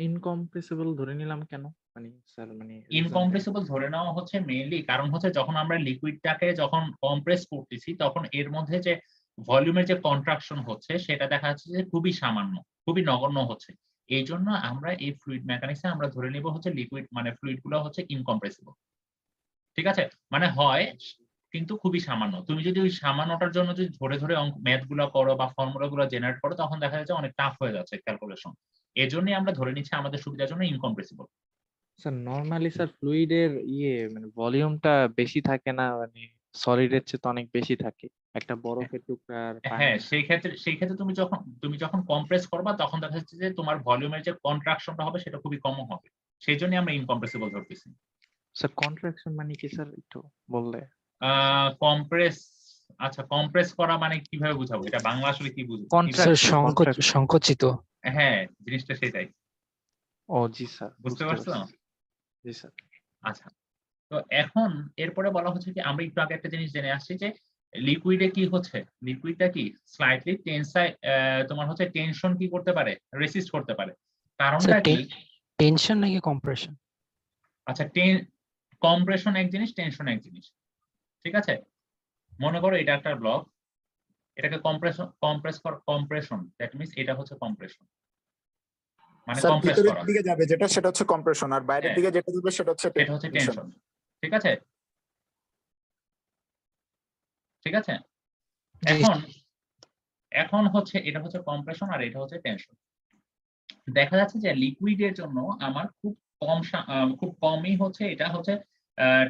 ইনকম্প্রেসিবল ধরে নিলাম কেন? মানে স্যার মানে reason টা? ইনকম্প্রেসিবল ধরে নেওয়া হচ্ছে মেইনলি কারণ হচ্ছে যখন আমরা লিকুইডটাকে যখন কম্প্রেস করতেছি তখন এর মধ্যে যে ভলিউমের যে কন্ট্রাকশন হচ্ছে সেটা দেখা যাচ্ছে যে খুবই সামান্য, খুবই নগণ্য হচ্ছে। এই জন্য আমরা এই ফ্লুইড মেকানিক্সে আমরা ধরে নিব হচ্ছে লিকুইড মানে ফ্লুইড গুলো হচ্ছে ইনকম্প্রেসিবল। ঠিক আছে? মানে হয় কিন্তু খুবই সামান্য। তুমি যদি ওই সামান্যটার জন্য যদি ধরে ধরে ম্যাথ গুলো করো বা ফর্মুলা গুলো জেনারেট করো তখন দেখা যাচ্ছে অনেক টাফ হয়ে যাচ্ছে ক্যালকুলেশন। এজন্যই আমরা ধরে নিচ্ছি আমাদের সুবিধার জন্য ইনকম্প্রেসিবল। স্যার নরমালি স্যার ফ্লুইডের মানে ভলিউমটা বেশি থাকে না, মানে সলিডের চেয়ে তো অনেক বেশি থাকে একটা বরফের টুকরার হ্যাঁ, পানি। সেই ক্ষেত্রে তুমি যখন কম্প্রেস করবা তখন দেখা যাচ্ছে যে তোমার ভলিউমের যে কন্ট্রাকশনটা হবে সেটা খুবই কম হবে। সেইজন্যই আমরা ইনকম্প্রেসিবল ধরতেছি। স্যার কন্ট্রাকশন মানে কি স্যার একটু বললে? কম্প্রেস, আচ্ছা কম্প্রেস করা মানে কিভাবে বুঝাবো? এটা বাংলা আসলে কি বুঝবো? Contract- স্যার contract- সংকুচিত। হ্যাঁ, জিনিসটা সেটাই। ও জি স্যার, বুঝতে পারছো? পারছি। জি স্যার। আচ্ছা। তো এখন এরপরে বলা হচ্ছে কি আমরা একটু আগে একটা জিনিস জেনে আসছি যে লিকুইডে কি হচ্ছে? লিকুইডটা কি স্লাইটলি তোমার হচ্ছে টেনশন কি করতে পারে? রেসিস্ট করতে পারে। কারণটা স্যার কি? টেনশন নাকি কম্প্রেশন? আচ্ছা কম্প্রেশন এক জিনিস, টেনশন এক জিনিস। ঠিক আছে? মনে করো এটা একটা ব্লক, এটাকে কম্প্রেশন দ্যাট মিন্স এটা হচ্ছে কম্প্রেশন, মানে স্যার কম্প্রেস ভিতরের করা। দিকে যাবে যেটা সেটা হচ্ছে কম্প্রেশন, আর বাইরের হ্যাঁ, দিকে যেটা যাবে সেটা হচ্ছে এটা হচ্ছে টেনশন। টেনশন। ঠিক আছে? ঠিক আছে? জি। এখন হচ্ছে এটা হচ্ছে কম্প্রেশন আর এটা হচ্ছে টেনশন। দেখা যাচ্ছে যে লিকুইডের জন্য আমার খুব কমই হচ্ছে এটা হচ্ছে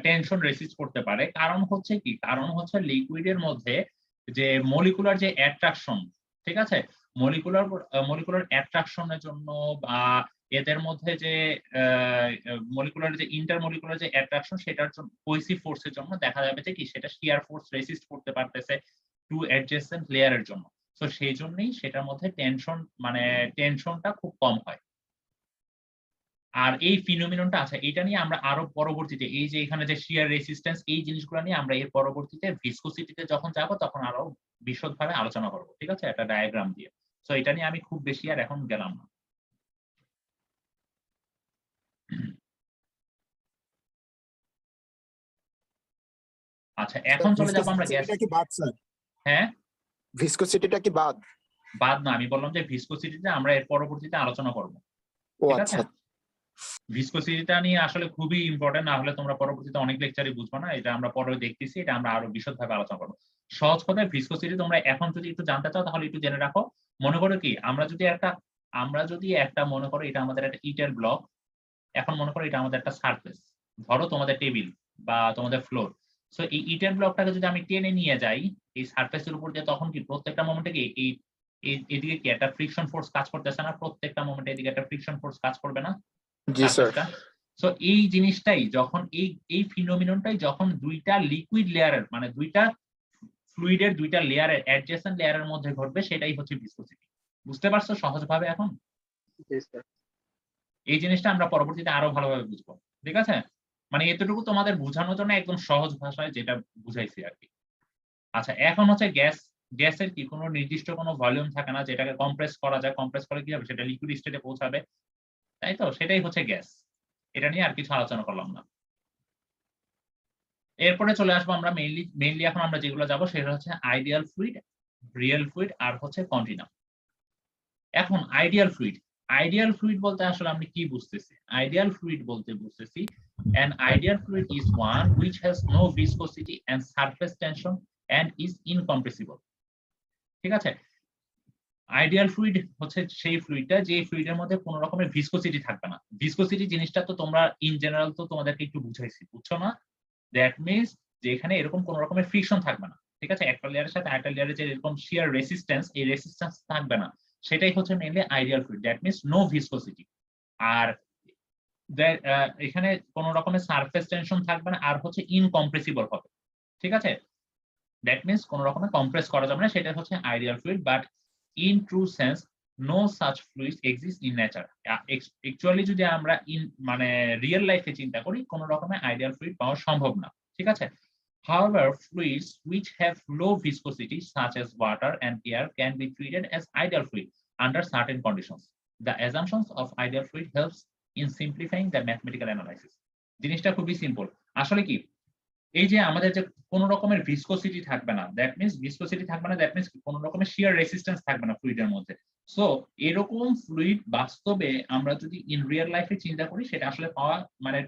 টেনশন রেসিস্ট করতে পারে। কারণ হচ্ছে কি? কারণ হচ্ছে লিকুইডের মধ্যে যে মলিকুলার যে অ্যাট্রাকশন, ঠিক আছে? মলিকুলার অ্যাট্রাকশনের জন্য বা এদের মধ্যে যে মলিকুলার যে ইন্টারমলিকুলার যে অ্যাট্রাকশন সেটার জন্য কোহেসিভ ফোর্সের জন্য দেখা যাবে যে কি সেটা শিয়ার ফোর্স রেসিস্ট করতে পারতেছে টু অ্যাডজেসেন্ট লেয়ারের জন্য। তো সেই জন্যই সেটার মধ্যে টেনশনটা খুব কম হয়। আর এই ফিনোমিননটা আছে এটা নিয়ে আমরা আরো পরবর্তীতে এই যে এখানে যে শিয়ার রেসিস্ট্যান্স এই জিনিসগুলো নিয়ে আমরা এর পরবর্তীতে ভিসকোসিটিতে যখন যাব তখন আরো বিশদভাবে আলোচনা করব। ঠিক আছে? একটা ডায়াগ্রাম দিয়ে। সো এটা নিয়ে আমি খুব বেশি আর এখন গেলাম না। আচ্ছা, এখন চলে যাব আমরা গ্যাস। ভিসকোসিটিটা কি বাদ স্যার? হ্যাঁ, ভিসকোসিটিটা কি বাদ? বাদ না, আমি বললাম যে ভিসকোসিটিতে আমরা এর পরবর্তীতে আলোচনা করব। ও ঠিক আছে? আচ্ছা। ভিসকোসিটিটা নিয়ে আসলে খুবই ইম্পর্টেন্ট, না হলে তোমরা পরবর্তীতে অনেক লেকচারে বুঝবে না। এটা আমরা পরে দেখতেছি, এটা আমরা আরো বিশদভাবে আলোচনা করব। সহজ কথায় ভিসকোসিটি তোমরা এখন যদি একটু জানতে চাও তাহলে একটু জেনে রাখো। মনে করো কি আমরা যদি একটা মনে করো এটা আমাদের একটা ইটের ব্লক, এখন মনে করো এটা আমাদের একটা সারফেস, ধরো তোমাদের টেবিল বা তোমাদের ফ্লোর। সো এই ইটের ব্লকটাকে যদি আমি টেনে নিয়ে যাই এই সারফেসের উপর দিয়ে, তখন কি প্রত্যেকটা মোমেন্টে কি এদিকে কি একটা ফ্রিকশন ফোর্স কাজ করতেছে না? প্রত্যেকটা মোমেন্টে এদিকে একটা ফ্রিকশন ফোর্স কাজ করবে না জি স্যার। সারফেসটা? সো এই জিনিসটাই যখন এই ফিনোমিননটাই যখন দুইটা লিকুইড লেয়ারের মানে দুইটা ফ্লুইডের দুইটা লেয়ারের অ্যাডজেসেন্ট লেয়ারের মধ্যে ঘটবে, সেটাই হচ্ছে ভিসকোসিটি। বুঝতে পারছো সহজভাবে এখন? জি স্যার। এই জিনিসটা আমরা পরবর্তীতে আরো ভালোভাবে বুঝবো। ঠিক আছে? মানে এতটুকু তোমাদের বোঝানোর জন্য একদম সহজ ভাষায় যেটা বুঝাইছি আর কি। আচ্ছা, এখন হচ্ছে গ্যাসের কি কোনো নির্দিষ্ট কোনো ভলিউম থাকে না যেটাকে কম্প্রেস করা যায়? কম্প্রেস করে কি হবে? সেটা লিকুইড স্টেটে পৌঁছাবে, তাই তো? সেটাই হচ্ছে গ্যাস। এটা নিয়ে আর কিছু আলোচনা করলাম না। এরপরে চলে আসবো আমরা মেইনলি এখন আমরা যেগুলো যাবো সেটা হচ্ছে আইডিয়াল ফ্লুইড, রিয়েল ফ্লুইড আর হচ্ছে কন্টিনিউম। এখন আইডিয়াল ফ্লুইড বলতে আসলে আমি কি বুঝতেছি? আইডিয়াল ফ্লুইড বলতে বুঝতেছি an ideal fluid is one which has no viscosity and surface tension and is incompressible. ঠিক আছে? আইডিয়াল ফ্লুইড হচ্ছে সেই ফ্লুইডটা যে ফ্লুইডের মধ্যে কোনো রকমের ভিসকোসিটি থাকবে না। ভিসকোসিটি জিনিসটা তো তোমরা ইন জেনারেল তো তোমাদেরকে একটু বুঝাইছি, বুঝছো না? দ্যাট মিন্স যে এখানে এরকম কোন রকমের ফ্রিকশন থাকবে না। ঠিক আছে? একটা লেয়ারের সাথে আরেকটা লেয়ারের যে এরকম শিয়ার রেসিস্ট্যান্স, এই রেসিস্ট্যান্স থাকবে না। সেটাই হচ্ছে mainly ideal fluid. That means no viscosity. আর এখানে কোন রকমের সারফেস টেনশন থাকবে না, আর হচ্ছে ইনকম্প্রেসিবল হবে। ঠিক আছে? দ্যাট মিন্স কোন রকমের কম্প্রেস করা যাবে না, সেটা হচ্ছে ideal fluid. But in true sense no such fluids exist in nature. Actually যদি আমরা মানে রিয়েল লাইফে চিন্তা করি কোন রকমের আইডিয়াল ফ্লুইড পাওয়া সম্ভব না, ঠিক আছে? However, fluids which have low viscosity such as water and air can be treated as ideal fluid under certain conditions. The assumptions of ideal fluid helps in simplifying the mathematical analysis. জিনিসটা খুবই simple. আসলে কি এই যে আমাদের যে কোন রকমের ভিসকোসিটি থাকবে না, দ্যাট মিন্স ভিসকোসিটি থাকবে না, দ্যাট মিন্স কোন রকমের শিয়ার রেসিস্ট্যান্স থাকবে না ফ্লুইডের মধ্যে। সো এরকম ফ্লুইড বাস্তবে আমরা যদি ইন রিয়েল লাইফে চিন্তা করি সেটা আসলে পাওয়া মানে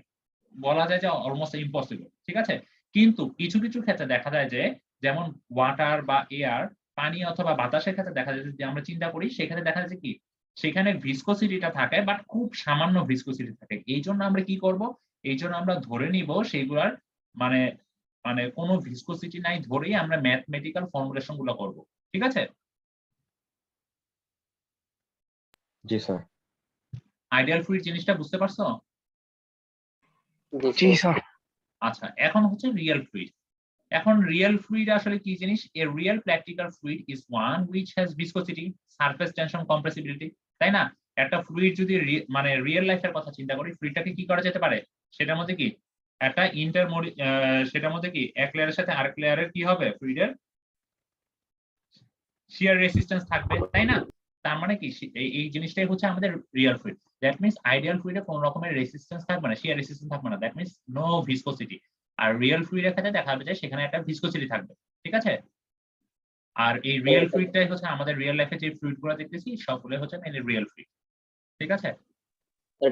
বলা যায় যে অলমোস্ট ইম্পসিবল, ঠিক আছে? কিন্তু কিছু কিছু ক্ষেত্রে দেখা যায় যে যেমন ওয়াটার বা এয়ার, পানি অথবা বাতাসের ক্ষেত্রে দেখা যায় যদি আমরা চিন্তা করি সেখানে দেখা যায় কি সেখানে ভিসকোসিটিটা থাকে বাট খুব সামান্য ভিসকোসিটি থাকে। এই জন্য আমরা কি করব, এই জন্য আমরা ধরে নিব সেগুলার মানে মানে কোনো ভিসকোসিটি নাই ধরেই আমরা ম্যাথমেটিক্যাল ফর্মুলেশন গুলো করব, ঠিক আছে? জি স্যার। আইডিয়াল ফ্লুইড জিনিসটা বুঝতে পারছো? জি স্যার। আচ্ছা, এখন হচ্ছে রিয়েল ফ্লুইড। এখন রিয়েল ফ্লুইড আসলে কি জিনিস? এ real practical fluid is one which has viscosity, surface tension, compressibility, তাই না? একটা ফ্লুইড যদি মানে রিয়েল লাইফের কথা চিন্তা করি, ফ্লুইডটাকে কি করা যেতে পারে? সেটার মধ্যে কি একটা সেটার মধ্যে কি এক লেয়ারের সাথে আরেক লেয়ারের কি হবে? ফ্লুইডের শিয়ার রেসিস্ট্যান্স থাকবে, তাই না? তার মানে কি এই জিনিসটাই হচ্ছে আমাদের real fluid. That means ideal ফ্লুইডে কোন রকমের রেসিস্ট্যান্স থাকবে না, শিয়ার রেসিস্ট্যান্স থাকবে না, দ্যাট মিন্স নো ভিসকোসিটি। আর রিয়েল ফ্লুইডের ক্ষেত্রে দেখা যাবে যে সেখানে একটা ভিসকোসিটি থাকবে, ঠিক আছে? আর এই রিয়েল ফ্লুইডটাই হচ্ছে আমাদের রিয়েল লাইফে যে ফ্লুইডগুলো দেখতেছি সবগুলো হচ্ছে মেইনলি রিয়েল ফ্লুইড, ঠিক আছে? আর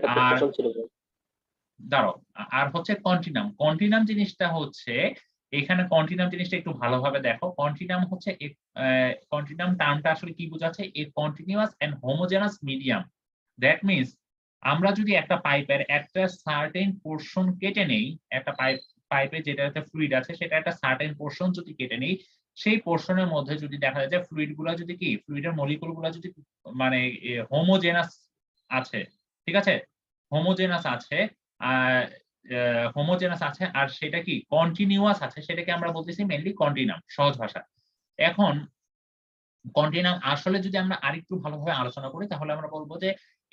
দাঁড়াও, আর হচ্ছে কন্টিনাম। কন্টিনাম জিনিসটা হচ্ছে এখানে কন্টিনাম জিনিসটা একটু ভালোভাবে দেখো। কন্টিনাম হচ্ছে কন্টিনাম টার্মটা আসলে কি বোঝাচ্ছে? A continuous and homogeneous medium. That means আমরা যদি একটা পাইপের একটা সার্টেন পোরশন কেটে নেই, একটা পাইপে যেটাতে ফ্লুইড আছে সেটা একটা সার্টেন পোরশন যদি কেটে নেই, সেই পোরশনের মধ্যে যদি দেখা যায় যে ফ্লুইড গুলা যদি কি ফ্লুইডের মলিকুল গুলা যদি মানে হোমোজেনাস আছে, ঠিক আছে? হোমোজেনাস আছে হোমোজেনাস আছে আর সেটা কি কন্টিনিউয়াস আছে, সেটাকে আমরা বলতেছি মেইনলি কন্টিনাম, সহজ ভাষা। এখন কন্টিনাম আসলে যদি আমরা আরেকটু ভালোভাবে আলোচনা করি তাহলে আমরা বলবো যে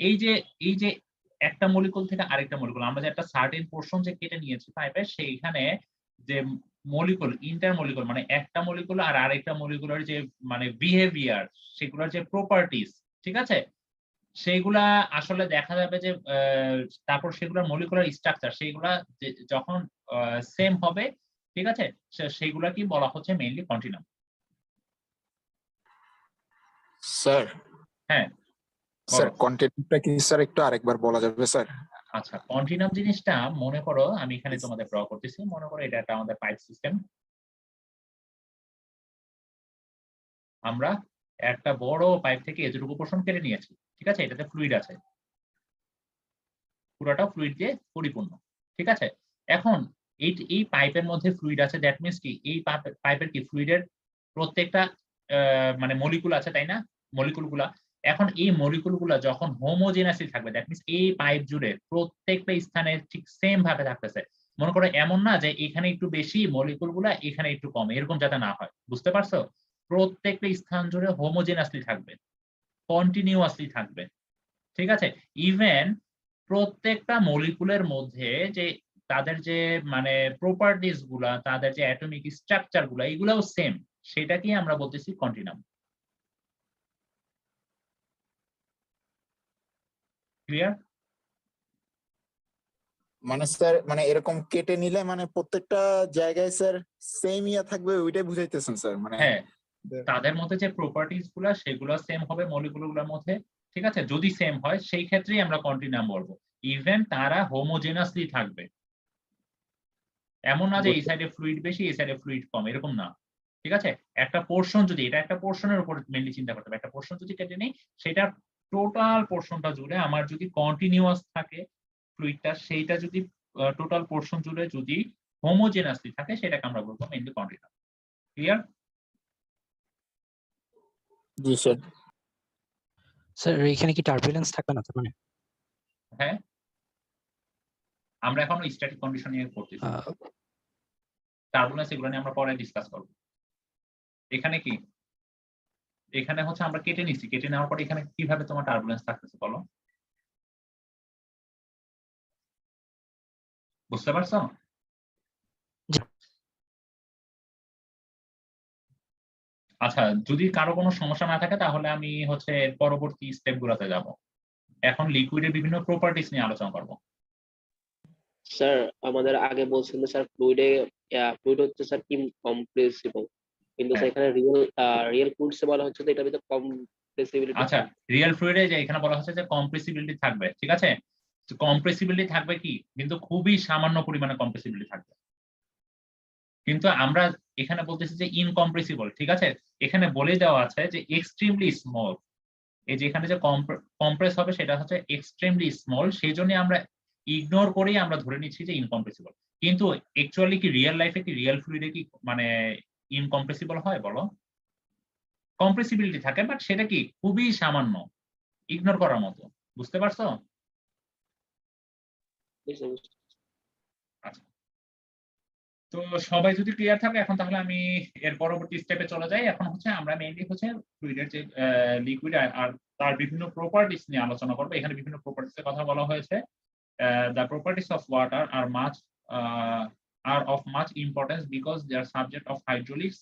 এই যে একটা মলিকুল থেকে আরেকটা মলিকুল আমরা যে একটা সার্টেন পোরশন যে কেটে নিয়েছি পাইপের, সেইখানে যে মলিকুল ইন্টারমলিকুল মানে একটা মলিকুল আর আরেকটা মলিকুলার যে মানে বিহেভিয়ার, সেগুলোর যে প্রপার্টিজ, ঠিক আছে? সেইগুলা আসলে দেখা যাবে যে তারপর সেগুলোর মলিকুলার স্ট্রাকচার সেইগুলা যখন সেম হবে, ঠিক আছে? সেইগুলা কি বলা হচ্ছে মেইনলি কন্টিনাম। স্যার হ্যাঁ স্যার বলো। কন্টেন্টটা কি স্যার একটু আরেকবার বলা যাবে স্যার? আচ্ছা, কন্টিনাম জিনিসটা মনে করো আমি এখানে তোমাদের ড্র করতেছি, মনে করো এটা একটা আমাদের পাইপ সিস্টেম। আমরা একটা বড় পাইপ থেকে এতটুকু পোরশন কেটে নিয়েছি, ঠিক আছে? এটাতে ফ্লুইড আছে, পুরোটা ফ্লুইড দিয়ে পরিপূর্ণ, ঠিক আছে? এখন এই পাইপের মধ্যে ফ্লুইড আছে, দ্যাট মিন্স কি এই পাইপের কি ফ্লুইডের প্রত্যেকটা মানে মলিকুল আছে, তাই না? মলিকুল গুলা এখন এই মলিকুল গুলা যখন হোমোজেনাসলি থাকবে, দ্যাট মিন্স এই পাইপ জুড়ে প্রত্যেকটা স্থানে ঠিক সেম ভাবে থাকতেছে। মনে করো এমন না যে এখানে একটু বেশি মলিকুল গুলা এখানে একটু কম, এরকম যাতে না হয়, বুঝতে পারছো? প্রত্যেকটা স্থান জুড়ে হোমোজেনাসলি থাকবে, কন্টিনিউয়াসলি থাকবে, ঠিক আছে? ইভেন প্রত্যেকটা মলিকুলের মধ্যে যে তাদের যে মানে প্রপার্টিজ গুলা, তাদের যে অ্যাটমিক স্ট্রাকচার গুলা, এগুলাও সেম, সেটাকেই আমরা বলতেছি কন্টিনাম। ক্লিয়ার? মানে স্যার মানে এরকম কেটে নিলে মানে প্রত্যেকটা জায়গায় স্যার সেম ইয়া থাকবে ওইটাই বুঝাইতেছেন স্যার? মানে হ্যাঁ, তাদের মধ্যে যে প্রপার্টিজ গুলা সেগুলো সেম হবে মলিকুল গুলোর মধ্যে, ঠিক আছে? যদি সেম হয় সেই ক্ষেত্রেই আমরা কন্টিনাম বলবো। ইভেন তারা হোমোজেনাসলি থাকবে, এমন না যে এই সাইডে ফ্লুইড বেশি এই সাইডে ফ্লুইড কম, এরকম না, ঠিক আছে? একটা পোরশন যদি এটা একটা পোরশনের উপর মেইনলি চিন্তা করতে হবে, একটা পোরশন যদি কেটে নেই সেটা টোটাল পোরশনটা জুড়ে আমার যদি কন্টিনিউয়াস থাকে ফ্লুইডটা, সেইটা যদি টোটাল পোরশন জুড়ে যদি হোমোজেনাসলি থাকে সেটাকে আমরা বলবো মেইনলি কন্টিনাম। ক্লিয়ার? জি স্যার। স্যার এখানে কি টার্বুলেন্স থাকবে না তার মানে? হ্যাঁ, আমরা এখন স্ট্যাটিক কন্ডিশন নিয়ে করতেছি, টার্বুলেন্স এগুলো নিয়ে আমরা পরে ডিসকাস করব। এখানে কি এখানে হচ্ছে আমরা কেটে নিচ্ছি, কেটে নেওয়ার পর এখানে কিভাবে তোমার টার্বুলেন্স থাকতেছে বলো, বুঝতে পারছো? জি। আচ্ছা, যদি কারো কোনো সমস্যা না থাকে তাহলে আমি হচ্ছে পরবর্তী স্টেপ গুলাতে যাব। এখন লিকুইডের বিভিন্ন প্রপার্টিজ নিয়ে আলোচনা করব। স্যার আমাদের আগে বলছেন যে স্যার ফ্লুইড হচ্ছে স্যার ইনকম্প্রেসিবল, কিন্তু হ্যাঁ। স্যার এখানে রিয়েল ফ্লুইডসে বলা হচ্ছে যে এটার ভিতরে কম্প্রেসিবিলিটি আচ্ছা, রিয়েল ফ্লুইডে যে এখানে বলা হচ্ছে যে কম্প্রেসিবিলিটি থাকবে, ঠিক আছে? কম্প্রেসিবিলিটি থাকবে কি, কিন্তু খুবই সামান্য পরিমাণে কম্প্রেসিবিলিটি থাকবে। কিন্তু আমরা এখানে বলতেছি যে ইনকম্প্রেসিবল, ঠিক আছে? এখানে বলে দেওয়া আছে যে এক্সট্রিমলি স্মল। এই যে এখানে যে কম্প্রেস হবে সেটা হচ্ছে এক্সট্রিমলি স্মল, সেই জন্য আমরা ইগনোর করেই আমরা ধরে নিচ্ছি যে ইনকম্প্রেসিবল। কিন্তু অ্যাকচুয়ালি কি রিয়েল লাইফে কি রিয়েল ফ্লুইডে কি মানে ইনকম্প্রেসিবল হয় বলো? কম্প্রেসিবিলিটি থাকে, বাট সেটা কি খুবই সামান্য, ইগনোর করার মতো। বুঝতে পারছো? আচ্ছা, তো সবাই যদি ক্লিয়ার থাকে এখন, তাহলে আমি এর পরবর্তী স্টেপে চলে যাই। এখন হচ্ছে আমরা মেইনলি হচ্ছে ফ্লুইডের যে লিকুইড আর তার বিভিন্ন প্রপার্টিস নিয়ে আলোচনা করবো। এখানে বিভিন্ন প্রপার্টিস এর কথা বলা হয়েছে। The properties of water are of much importance because their subject of hydraulics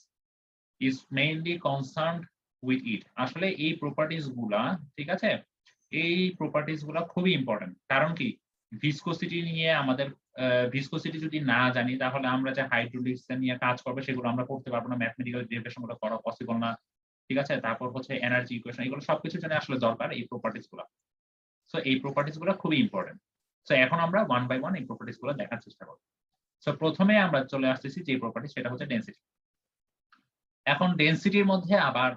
is mainly concerned with it. আসলে এই প্রপার্টিস গুলা, ঠিক আছে, এই প্রপার্টিস গুলা খুবই ইম্পর্টেন্ট। কারণ কি, ভিসকোসিটি নিয়ে আমাদের ভিসকোসিটি যদি না জানি তাহলে আমরা যে হাইড্রোলিক্স নিয়ে কাজ করবো সেগুলো আমরা করতে পারবো না, ম্যাথমেটিক্যাল ডেরিভেশন গুলো করা পসিবল না, ঠিক আছে? তারপর হচ্ছে এনার্জি ইকুয়েশন, এগুলো সবকিছুর জন্য আসলে দরকার এই প্রপার্টিস গুলা। সো এই প্রপার্টিস গুলো খুবই ইম্পর্টেন্ট। সো এখন আমরা ওয়ান বাই ওয়ান এই প্রপার্টিস গুলো দেখার চেষ্টা করব। সো প্রথমে আমরা চলে আসতেছি যে প্রপার্টি, সেটা হচ্ছে ডেনসিটি। এখন ডেনসিটির মধ্যে আবার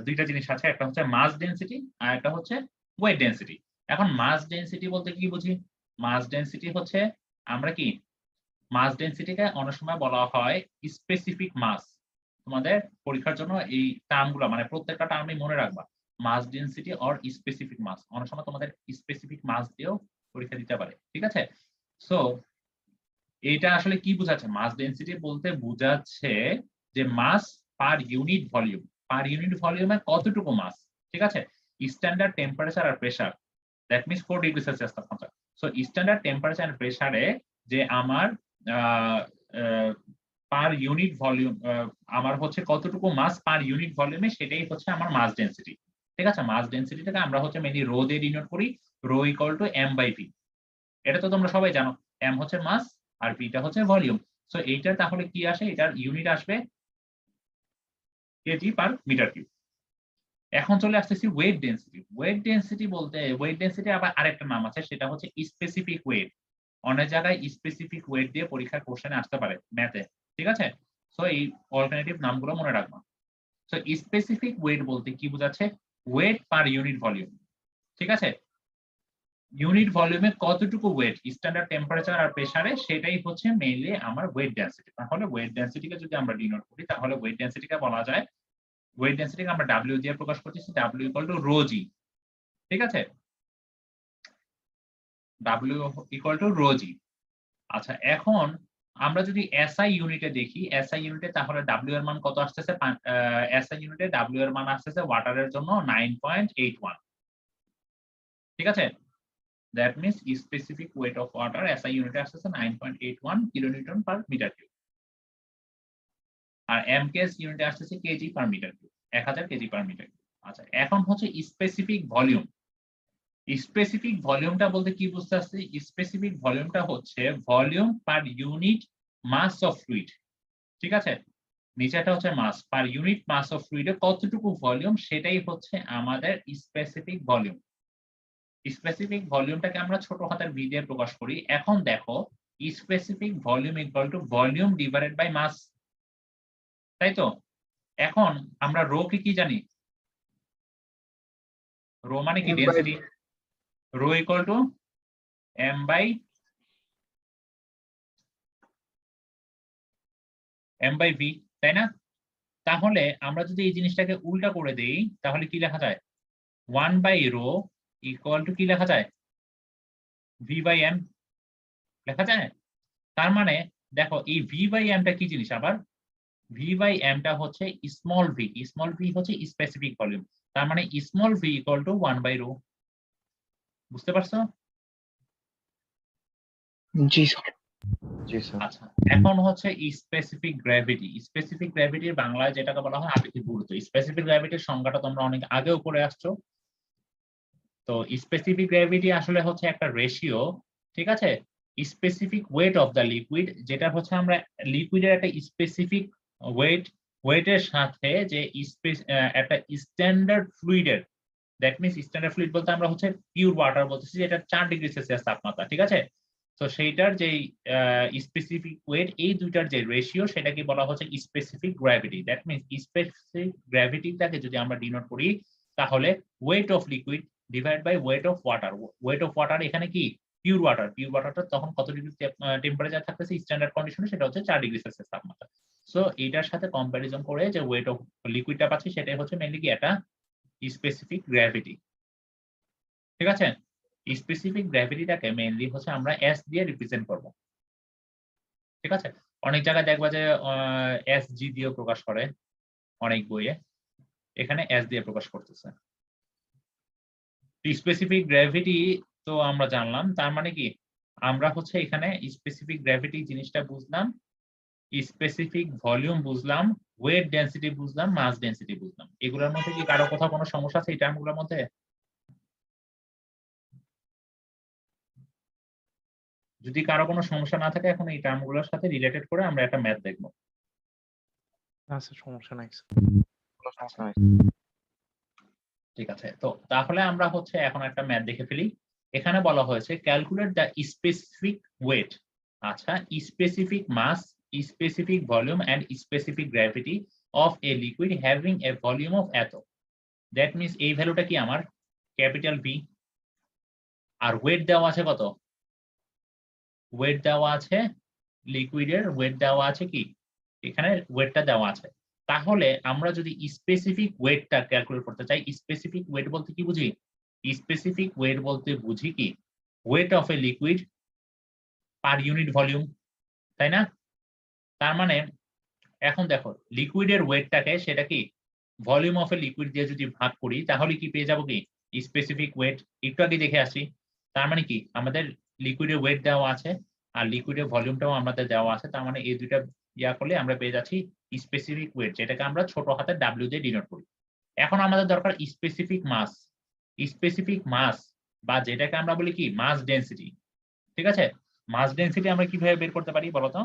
দুইটা জিনিস আছে, একটা হচ্ছে মাস ডেনসিটি আর একটা হচ্ছে ওয়েট ডেনসিটি। এখন মাস ডেনসিটি বলতে কি বুঝি? মাস ডেনসিটি হচ্ছে আমরা কি মাস ডেনসিটিকে অনেক সময় বলা হয় স্পেসিফিক মাস। তোমাদের পরীক্ষার জন্য এই টার্মগুলো মানে প্রত্যেকটা টার্মই মনে রাখবা, মাস ডেনসিটি অর স্পেসিফিক মাস। অনেক সময় তোমাদের স্পেসিফিক মাস দিয়েও পরীক্ষা দিতে পারে, ঠিক আছে? সো এটা আসলে কি বোঝাচ্ছে? মাস ডেনসিটি বলতে বোঝাচ্ছে যে mass per unit volume, per unit ভলিউমে কতটুকু মাস, ঠিক আছে? স্ট্যান্ডার্ড টেম্পারেচার আর pressure, that means 4 degree Celsius তাপমাত্রা। সো স্ট্যান্ডার্ড টেম্পারেচার আর প্রেসারে যে আমার পার ইউনিট ভলিউম, আমার হচ্ছে কতটুকু মাস পার ইউনিট ভলিউমে, সেটাই হচ্ছে আমার মাস ডেনসিটি, ঠিক আছে? মাস ডেনসিটিটাকে আমরা হচ্ছে মেইনলি রো দিয়ে ডিনোট করি, rho equal to M by V. এটা তো তোমরা সবাই জানো, এম হচ্ছে মাস আর ভিটা হচ্ছে ভলিউম। সো এইটার তাহলে কি আসে, এটার ইউনিট আসবে কেজি পার মিটার কিউব। এখন চলে আসতেছি ওয়েট ডেনসিটি। ওয়েট ডেনসিটি বলতে, ওয়েট ডেনসিটি আবার আরেকটা নাম আছে, সেটা হচ্ছে স্পেসিফিক ওয়েট। অনেক জায়গায় স্পেসিফিক ওয়েট দিয়ে পরীক্ষার কোশ্চেনে আসতে পারে ম্যাথে, ঠিক আছে? সো এই অল্টারনেটিভ নামগুলো মনে রাখবা। সো স্পেসিফিক ওয়েট বলতে কি বোঝাচ্ছে? ওয়েট পার ইউনিট ভলিউম, ঠিক আছে? ইউনিট ভলিউমে কতটুকু ওয়েট স্ট্যান্ডার্ড টেম্পারেচার আর প্রেসারে, সেটাই হচ্ছে মেইনলি আমার ওয়েট ডেনসিটি। তাহলে ওয়েট ডেনসিটিকে যদি আমরা ডিনোট করি তাহলে ওয়েট ডেনসিটিকে বলা যায়, ওয়েট ডেনসিটিকে আমরা ডব্লিউ দিয়ে প্রকাশ করতেছি, ডব্লিউ ইকুয়াল টু রো জি, ঠিক আছে? ডব্লিউ ইকুয়াল টু রো জি। আচ্ছা, এখন আমরা যদি এসআই ইউনিটে দেখি, এসআই ইউনিটে তাহলে ডব্লিউ এর মান কত আসতেছে? এসআই ইউনিটে ডব্লিউ এর মান আসতেছে ওয়াটারের জন্য 9.81, ঠিক আছে? That means specific weight of water SI unit আসছে 9.81 kilonewton per meter cube, আর mks ইউনিটে আসছে KG per metre cube, 1000 KG per metre cube. আচ্ছা, এখন হচ্ছে স্পেসিফিক ভলিউম। স্পেসিফিক ভলিউমটা বলতে কি বুঝতে আসছে? স্পেসিফিক ভলিউমটা হচ্ছে volume per unit mass of fluid, ঠিক আছে? নিচেটা হচ্ছে মাস পার ইউনিট মাস অফ ফ্লুইডে কতটুকু ভলিউম, সেটাই হচ্ছে আমাদের স্পেসিফিক ভলিউম। স্পেসিফিক ভলিউমটাকে আমরা ছোট হাতের ভি দিয়ে প্রকাশ করি। এখন দেখো, specific volume equal to volume divided by mass, তাই তো? এখন আমরা রো কি জানি? রো মানে কি? Density. Rho equal to M by V, তাই না? তাহলে আমরা যদি এই জিনিসটাকে উল্টা করে দেই তাহলে কি লেখা যায়? 1 বাই রো ইকুয়াল টু কি লেখা যায়? ভি বাই এম লেখা যায়। তার মানে দেখো, এই ভি বাই এমটা কি জিনিস আবার? ভি বাই এমটা হচ্ছে স্মল ভি হচ্ছে স্পেসিফিক ভলিউম, তার মানে small V equal to 1 by rho. বুঝতে পারছো? জি স্যার। জি স্যার। আচ্ছা, এখন হচ্ছে স্পেসিফিক গ্র্যাভিটির বাংলায় যেটাকে বলা হয় আপেক্ষিক গুরুত্ব। স্পেসিফিক গ্র্যাভিটির সংজ্ঞাটা তোমরা অনেক আগেও পড়ে আসছো। তো স্পেসিফিক গ্র্যাভিটি আসলে হচ্ছে একটা রেশিও, ঠিক আছে, specific weight of the liquid, যেটা হচ্ছে আমরা লিকুইডের একটা স্পেসিফিক ওয়েটের সাথে যে একটা স্ট্যান্ডার্ড ফ্লুইডের, দ্যাট মিনস স্ট্যান্ডার্ড ফ্লুইড বলতে আমরা হচ্ছে পিওর ওয়াটার বলতেছি, যেটা 4 ডিগ্রি সেলসিয়াস তাপমাত্রা, ঠিক আছে। তো সেইটার যে স্পেসিফিক ওয়েট, এই দুইটার যে রেশিও সেটাকে বলা হচ্ছে specific gravity. That means specific গ্র্যাভিটিটাকে যদি আমরা ডিনোট করি তাহলে weight of liquid divide by weight of water. Weight of water এখানে কি পিওর ওয়াটারটা তখন কত ডিগ্রি টেম্পারেচার থাকতেছে স্ট্যান্ডার্ড কন্ডিশনে, সেটা হচ্ছে 4 ডিগ্রি সেলসিয়াস তাপমাত্রা। সো এটার সাথে কম্পারিজন করে যে ওয়েট অফ লিকুইডটা পাচ্ছি সেটাই হচ্ছে মেইনলি কি একটা স্পেসিফিক গ্র্যাভিটি, ঠিক আছে। স্পেসিফিক গ্র্যাভিটিটাকে মেইনলি হচ্ছে আমরা এস দিয়ে রিপ্রেজেন্ট করব, ঠিক আছে। অনেক জায়গায় দেখবা যে এস জি দিয়ে প্রকাশ করে অনেক বইয়ে, এখানে এস দিয়ে প্রকাশ করতেছে। স্পেসিফিক গ্র্যাভিটি তো আমরা জানলাম, তার মানে কি আমরা হচ্ছে এখানে স্পেসিফিক গ্র্যাভিটি জিনিসটা বুঝলাম, স্পেসিফিক ভলিউম বুঝলাম, ওয়েট ডেনসিটি বুঝলাম, মাস ডেনসিটি বুঝলাম। এগুলোর মধ্যে কি কারো কোথাও কোনো সমস্যা আছে এই টার্মগুলোর মধ্যে? যদি কারো কোনো সমস্যা না থাকে এখন এই টার্মগুলোর সাথে রিলেটেড করে আমরা একটা ম্যাথ দেখব। না স্যার, সমস্যা নাই স্যার। কোনো সমস্যা নাই। ঠিক আছে, তো তাহলে আমরা হচ্ছে এখন একটা ম্যাথ দেখে ফেলি। এখানে বলা হয়েছে ক্যালকুলেট দ্য স্পেসিফিক ওয়েট, আচ্ছা, specific mass, specific volume and specific gravity of a liquid having a volume of এত। দ্যাট মিনস এই ভ্যালুটা কি আমার ক্যাপিটাল ভি, আর ওয়েট দেওয়া আছে কত, ওয়েট দেওয়া আছে লিকুইডের ওয়েট দেওয়া আছে কি এখানে ওয়েটটা দেওয়া আছে। তাহলে আমরা যদি স্পেসিফিক ওয়েটটা ক্যালকুলেট করতে চাই, স্পেসিফিক ওয়েট বলতে কি বুঝি, স্পেসিফিক ওয়েট বলতে বুঝি কি weight of a liquid per unit volume, তাই না? তার মানে এখন দেখো লিকুইডের ওয়েটটাকে সেটা কি ভলিউম অফ এ লিকুইড দিয়ে যদি ভাগ করি তাহলে কি পেয়ে যাবো কি স্পেসিফিক ওয়েট। একটু আগে দেখে আসি, তার মানে কি আমাদের লিকুইডের ওয়েট দেওয়া আছে আর লিকুইডের ভলিউমটাও আমাদের দেওয়া আছে, তার মানে এই দুইটা ইয়া করলে আমরা পেয়ে যাচ্ছি স্পেসিফিক ওয়েট, যেটাকে আমরা ছোট হাতের ডাব্লিউ দিয়ে ডিনোট করি। এখন আমাদের দরকার স্পেসিফিক মাস, স্পেসিফিক মাস বা যেটাকে আমরা বলি কি মাস ডেনসিটি, ঠিক আছে। মাস ডেনসিটি আমরা কিভাবে বের করতে পারি বলতো?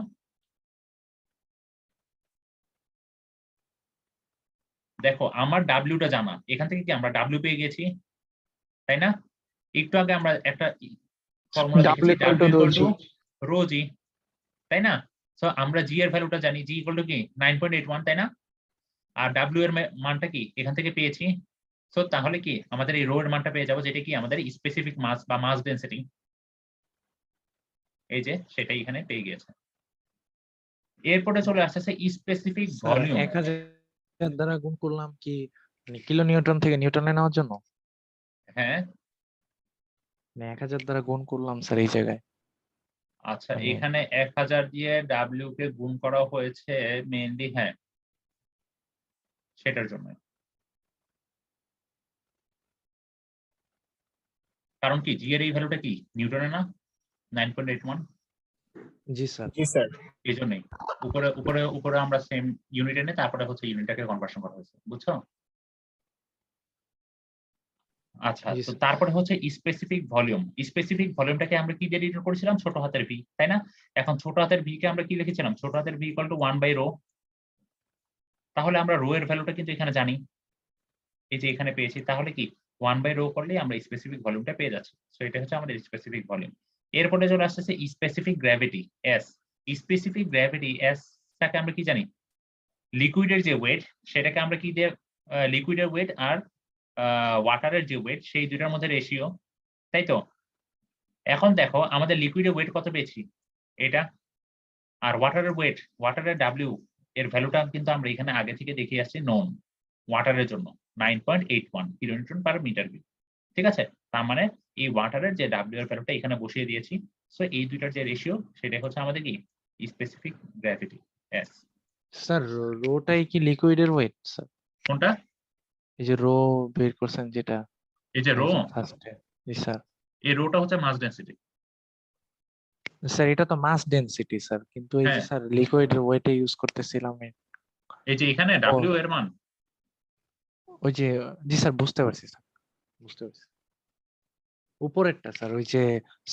দেখো আমার ডাব্লিউটা জানা, এখান থেকে কি আমরা ডাব্লিউ পেয়ে গেছি, তাই না? একটু আগে আমরা একটা ফর্মুলা দেখেছি ডাব্লিউ ইকুয়াল টু রো জি, তাই না? সো আমরা জি এর ভ্যালুটা জানি, জি ইকুয়াল টু কি 9.81, তাই না? আর ডাব্লিউ এর মানটা কি এখান থেকে পেয়েছি। সো তাহলে কি আমাদের এই রো এর মানটা পেয়ে যাবো, যেটা কি আমাদের স্পেসিফিক মাস বা মাস ডেনসিটি, এই যে সেটাই এখানে পেয়ে গেছে। এরপরে চলে আসছে স্পেসিফিক স্যার ভলিউম। 1000 দ্বারা গুণ করলাম কি মানে কিলো নিউটন থেকে নিউটনে নেওয়ার জন্য? হ্যাঁ, মানে 1000 দ্বারা গুণ করলাম স্যার এই জায়গায়। আচ্ছা, মানে এখানে 1000 দিয়ে ডাব্লিউ কে গুণ করা হয়েছে মেইনলি, হ্যাঁ সেটার জন্য। কারণ কি জি এর এই ভ্যালুটা কি নিউটনে না 9.81, জি স্যার। জি স্যার। এই জন্যই উপরে উপরে উপরে আমরা সেম ইউনিট এনে তারপরে হচ্ছে ইউনিটটাকে কনভার্সন করা হয়েছে, বুঝছো? আচ্ছা, জি তো স্যার। তারপরে হচ্ছে স্পেসিফিক ভলিউম। স্পেসিফিক ভলিউমটাকে আমরা কি দিয়ে ডিনোট করেছিলাম, ছোট হাতের ভি, তাই না? এখন ছোট হাতের ভি কে আমরা কি লিখেছিলাম, ছোট হাতের V equal to 1 by rho. তাহলে আমরা রো এর ভ্যালুটা কিন্তু এখানে জানি, এই যে এখানে পেয়েছি, তাহলে কি 1 বাই রো করলেই আমরা স্পেসিফিক ভলিউমটা পেয়ে যাচ্ছি। সো এটা হচ্ছে আমাদের স্পেসিফিক ভলিউম। এরপরে চলে আসছে specific gravity S. Specific gravity S টাকে আমরা কি জানি, লিকুইডের যে ওয়েট সেটাকে আমরা কি দিয়ে, লিকুইডের ওয়েট আর ওয়াটারের যে ওয়েট সেই দুটার মধ্যে রেশিও, তাই তো? এখন দেখো আমাদের লিকুইডের ওয়েট কত পেয়েছি এটা, আর ওয়াটারের ওয়েট, ওয়াটারের ডাব্লিউ এর ভ্যালুটা কিন্তু আমরা এখানে আগে থেকে দেখে আসছি নোন ওয়াটারের জন্য 9.81 কিলোনিউটন পার মিটার কিউব, ঠিক আছে। তার মানে এই ওয়াটারের যে ডাব্লিউ এর ভ্যালুটা এখানে বসিয়ে দিয়েছি। সো এই দুইটার যে রেশিও সেটা হচ্ছে আমাদের কি স্পেসিফিক গ্র্যাভিটি এস। স্যার রোটাই কি লিকুইডের ওয়েট স্যার? কোনটা? এই যে রো বের করছেন যেটা এই যে রো, ফার্স্টে। জি স্যার। এই রোটা হচ্ছে মাস ডেনসিটি। স্যার এটা তো মাস ডেনসিটি স্যার, কিন্তু এই যে হ্যাঁ, স্যার লিকুইডের ওয়েটে ইউজ করতেছিলাম এই যে এখানে ও ডাব্লিউ এর মান, ওই যে, জি স্যার বুঝতে পারছি স্যার, বুঝতে পারছি। উপরেরটা স্যার, ওই যে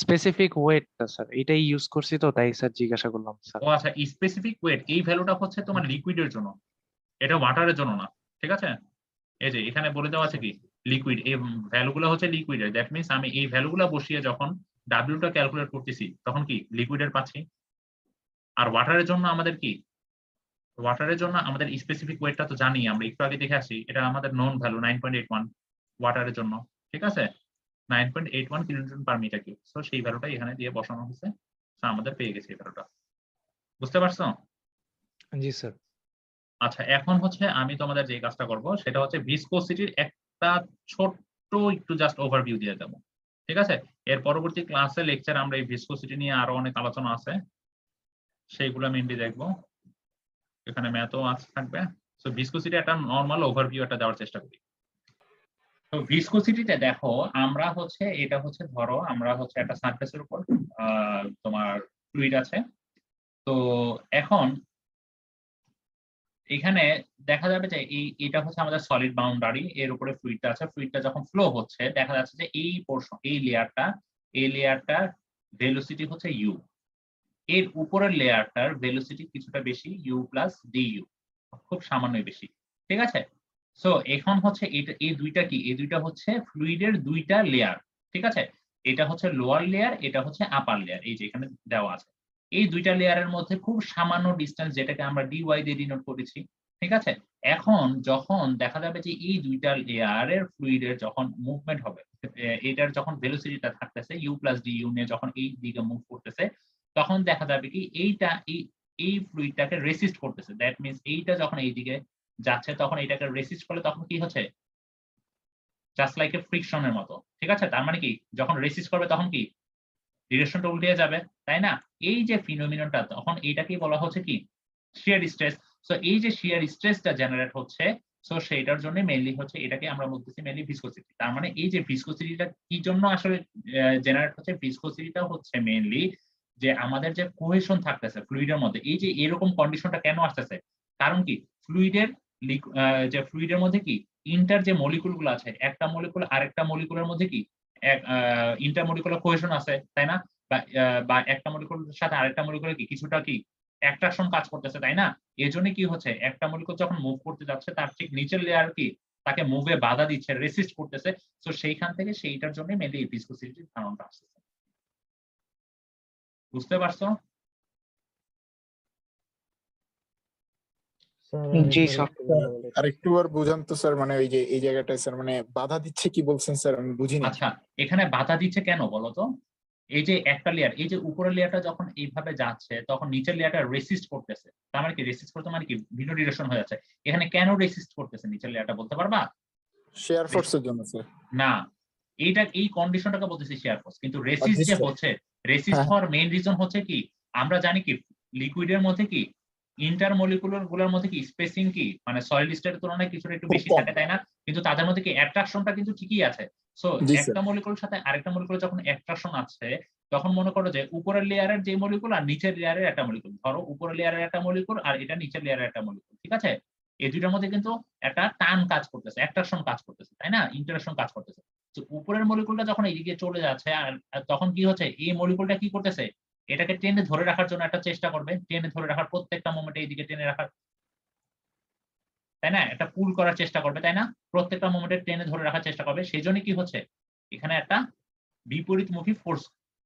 স্পেসিফিক ওয়েটটা স্যার, এটাই ইউজ করছি তো তাই স্যার জিজ্ঞাসা করলাম স্যার। ও আচ্ছা, স্পেসিফিক ওয়েট এই ভ্যালুটা হচ্ছে তোমার লিকুইডের জন্য, এটা ওয়াটারের জন্য না, ঠিক আছে? এই যে এখানে বলে দেওয়া আছে কি লিকুইড, এই ভ্যালুগুলো হচ্ছে লিকুইডের, দ্যাট মিন্স আমি এই ভ্যালুগুলো বসিয়ে যখন ডাব্লিউটা ক্যালকুলেট করতেছি তখন কি লিকুইডের পাচ্ছি। আর ওয়াটারের জন্য আমাদের কি, ওয়াটারের জন্য আমাদের স্পেসিফিক ওয়েটটা তো জানি, আমরা একটু আগে দেখে আসি, এটা আমাদের নন ভ্যালু 9.81 ওয়াটারের জন্য, ঠিক আছে? 9.81 kilonewton per metre cube. So সেই ভ্যালুটা এখানে দিয়ে বসানো হয়েছে, সো আমাদের পেয়ে গেছে এই ভ্যালুটা। বুঝতে পারছো? জি স্যার। আচ্ছা, এখন হচ্ছে আমি তোমাদের যে কাজটা করব সেটা হচ্ছে ভিসকোসিটির একটা ছোট্ট একটু জাস্ট ওভারভিউ দিয়ে দেবো, ঠিক আছে? এর পরবর্তী ক্লাসে লেকচার আমরা এই ভিসকোসিটি নিয়ে আরো অনেক আলোচনা আছে, সেইগুলো মেনলি দেখবো, এখানে ম্যাথও থাকবে। সো ভিসকোসিটি একটা নরমাল ওভারভিউ একটা দেওয়ার চেষ্টা করি। তো ভিসকোসিটিতে দেখো আমরা হচ্ছে, এটা হচ্ছে ধরো আমরা হচ্ছে একটা সারফেসের উপর তোমার ফ্লুইড আছে। তো এখন এখানে দেখা যাবে যে এটা হচ্ছে আমাদের সলিড বাউন্ডারি, এর উপরে ফ্লুইডটা আছে, ফ্লুইডটা যখন ফ্লো হচ্ছে দেখা যাচ্ছে যে এই পোরশন, এই লেয়ারটার ভেলোসিটি হচ্ছে ইউ, এর উপরের লেয়ারটার ভেলোসিটি কিছুটা বেশি, ইউ প্লাস ডিইউ, খুব সামান্যই বেশি, ঠিক আছে? সো এখন হচ্ছে এটা, এই দুইটা কি, এই দুইটা হচ্ছে ফ্লুইডের দুইটা লেয়ার, ঠিক আছে? এটা হচ্ছে লোয়ার লেয়ার, এটা হচ্ছে আপার লেয়ার, এই যে এখানে দেওয়া আছে। এই দুইটা লেয়ারের মধ্যে খুব সামান্য ডিসটেন্স, যেটাকে আমরা ডিওয়াই দিয়ে ডিনোট করেছি, ঠিক আছে? এখন যখন দেখা যাবে যে এই দুইটা লেয়ারের ফ্লুইডের যখন মুভমেন্ট হবে, এটার যখন ভেলোসিটিটা থাকতেছে ইউ প্লাস ডিইউ নিয়ে যখন এই দিকে মুভ করতেছে, তখন দেখা যাবে কি এইটা এই ফ্লুইডটাকে রেসিস্ট করতেছে, দ্যাট মিন্স এইটা যখন এইদিকে যাচ্ছে তখন এটাকে রেসিস্ট করলে তখন কি হচ্ছে, জাস্ট লাইক এ ফ্রিকশনের মতো, ঠিক আছে? তার মানে কি যখন রেসিস্ট করবে তখন কি ডিরেকশনটা উল্টে যাবে, তাই না? এই যে ফিনোমিননটা, তখন এইটাকেই বলা হচ্ছে কি শিয়ার স্ট্রেস। সো এই যে শিয়ার স্ট্রেসটা জেনারেট হচ্ছে, সো সেইটার জন্য মেইনলি হচ্ছে এটাকে আমরা বলতেছি মেইনলি ভিসকোসিটি। তার মানে এই যে ভিসকোসিটিটা কি জন্য আসলে জেনারেট হচ্ছে, ভিসকোসিটিটা হচ্ছে মেইনলি যে আমাদের যে কোহেশন থাকতেছে ফ্লুইডের মধ্যে, এই যে এরকম কন্ডিশনটা কেন আসতেছে, কারণ কি ফ্লুইডের যে ফ্লুইডের মধ্যে কি ইন্টার যে মলিকুল গুলো আছে, একটা মলিকুল আরেকটা মলিকুলের মধ্যে কি ইন্টারমলিকুলার কোহেশন আছে, তাই না? বা একটা মলিকুলের সাথে আরেকটা মলিকুলের কি কিছুটা কি অ্যাট্রাকশন কাজ করতেছে, তাই না? এজন্য কি হচ্ছে, একটা মলিকুল যখন মুভ করতে যাচ্ছে তার ঠিক নিচের লেয়ার কি তাকে মুভে বাধা দিচ্ছে, রেসিস্ট করতেছে। সো সেইখান থেকে সেইটার জন্য মেনলি এই ভিসকোসিটির ধারণাটা আসছে। বুঝতে পারছো? জি স্যার। আর একটু আর বুঝান তো স্যার, মানে ওই যে এই জায়গাটায় স্যার মানে বাধা দিচ্ছে কি বলছেন স্যার, আমি বুঝিনি। আচ্ছা, এখানে বাধা দিচ্ছে কেন বলো তো? এই যে একটা লেয়ার, এই যে উপরের লেয়ারটা যখন এইভাবে যাচ্ছে তখন নিচের লেয়ারটা রেসিস্ট করতেছে, তার মানে কি রেসিস্ট করতে মানে কি ভিন্ন ডিরেকশন হয়ে যাচ্ছে। এখানে কেন রেসিস্ট করতেছে নিচের লেয়ারটা বলতে পারবা? শেয়ার ফোর্সের জন্য স্যার। না, এই কন্ডিশনটাকে বলতেছি শেয়ার ফোর্স, কিন্তু রেসিস্ট জি যে স্যার। হচ্ছে, রেসিস্ট হ্যাঁ। হওয়ার মেইন রিজন হচ্ছে কি আমরা জানি কি লিকুইডের মধ্যে কি ইন্টারমলিকুলার গুলোর মধ্যে কি স্পেসিং কি মানে সলিড স্টেটের তুলনায় কিছুটা একটু খুব বেশি কম। থাকে, তাই না? কিন্তু তাদের মধ্যে কি অ্যাট্রাকশনটা কিন্তু ঠিকই আছে। সো জি স্যার। একটা মলিকুলের সাথে আরেকটা মলিকুলের যখন অ্যাট্রাকশন আছে তখন মনে করো যে উপরের লেয়ারের যে মলিকুল আর নিচের লেয়ারের একটা মলিকুল, ধরো উপরের লেয়ারের একটা মলিকুল আর এটা নিচের লেয়ারের একটা মলিকুল, ঠিক আছে? এই দুইটার মধ্যে কিন্তু একটা টান কাজ করতেছে, অ্যাট্রাকশন কাজ করতেছে, তাই না? ইন্টারেকশন কাজ করতেছে। তো উপরের মলিকুলটা যখন এইদিকে চলে যাচ্ছে আর তখন কি হচ্ছে, এই মলিকুলটা কি করতেছে, এটাকে টেনে ধরে রাখার জন্য একটা চেষ্টা করবে, টেনে ধরে রাখার প্রত্যেকটা মোমেন্টে এইদিকে টেনে রাখার, তাই না? একটা পুল করার চেষ্টা করবে, তাই না? প্রত্যেকটা মোমেন্টে টেনে ধরে রাখার চেষ্টা করবে, সেই জন্য কি হচ্ছে এখানে একটা বিপরীতমুখী ফোর্স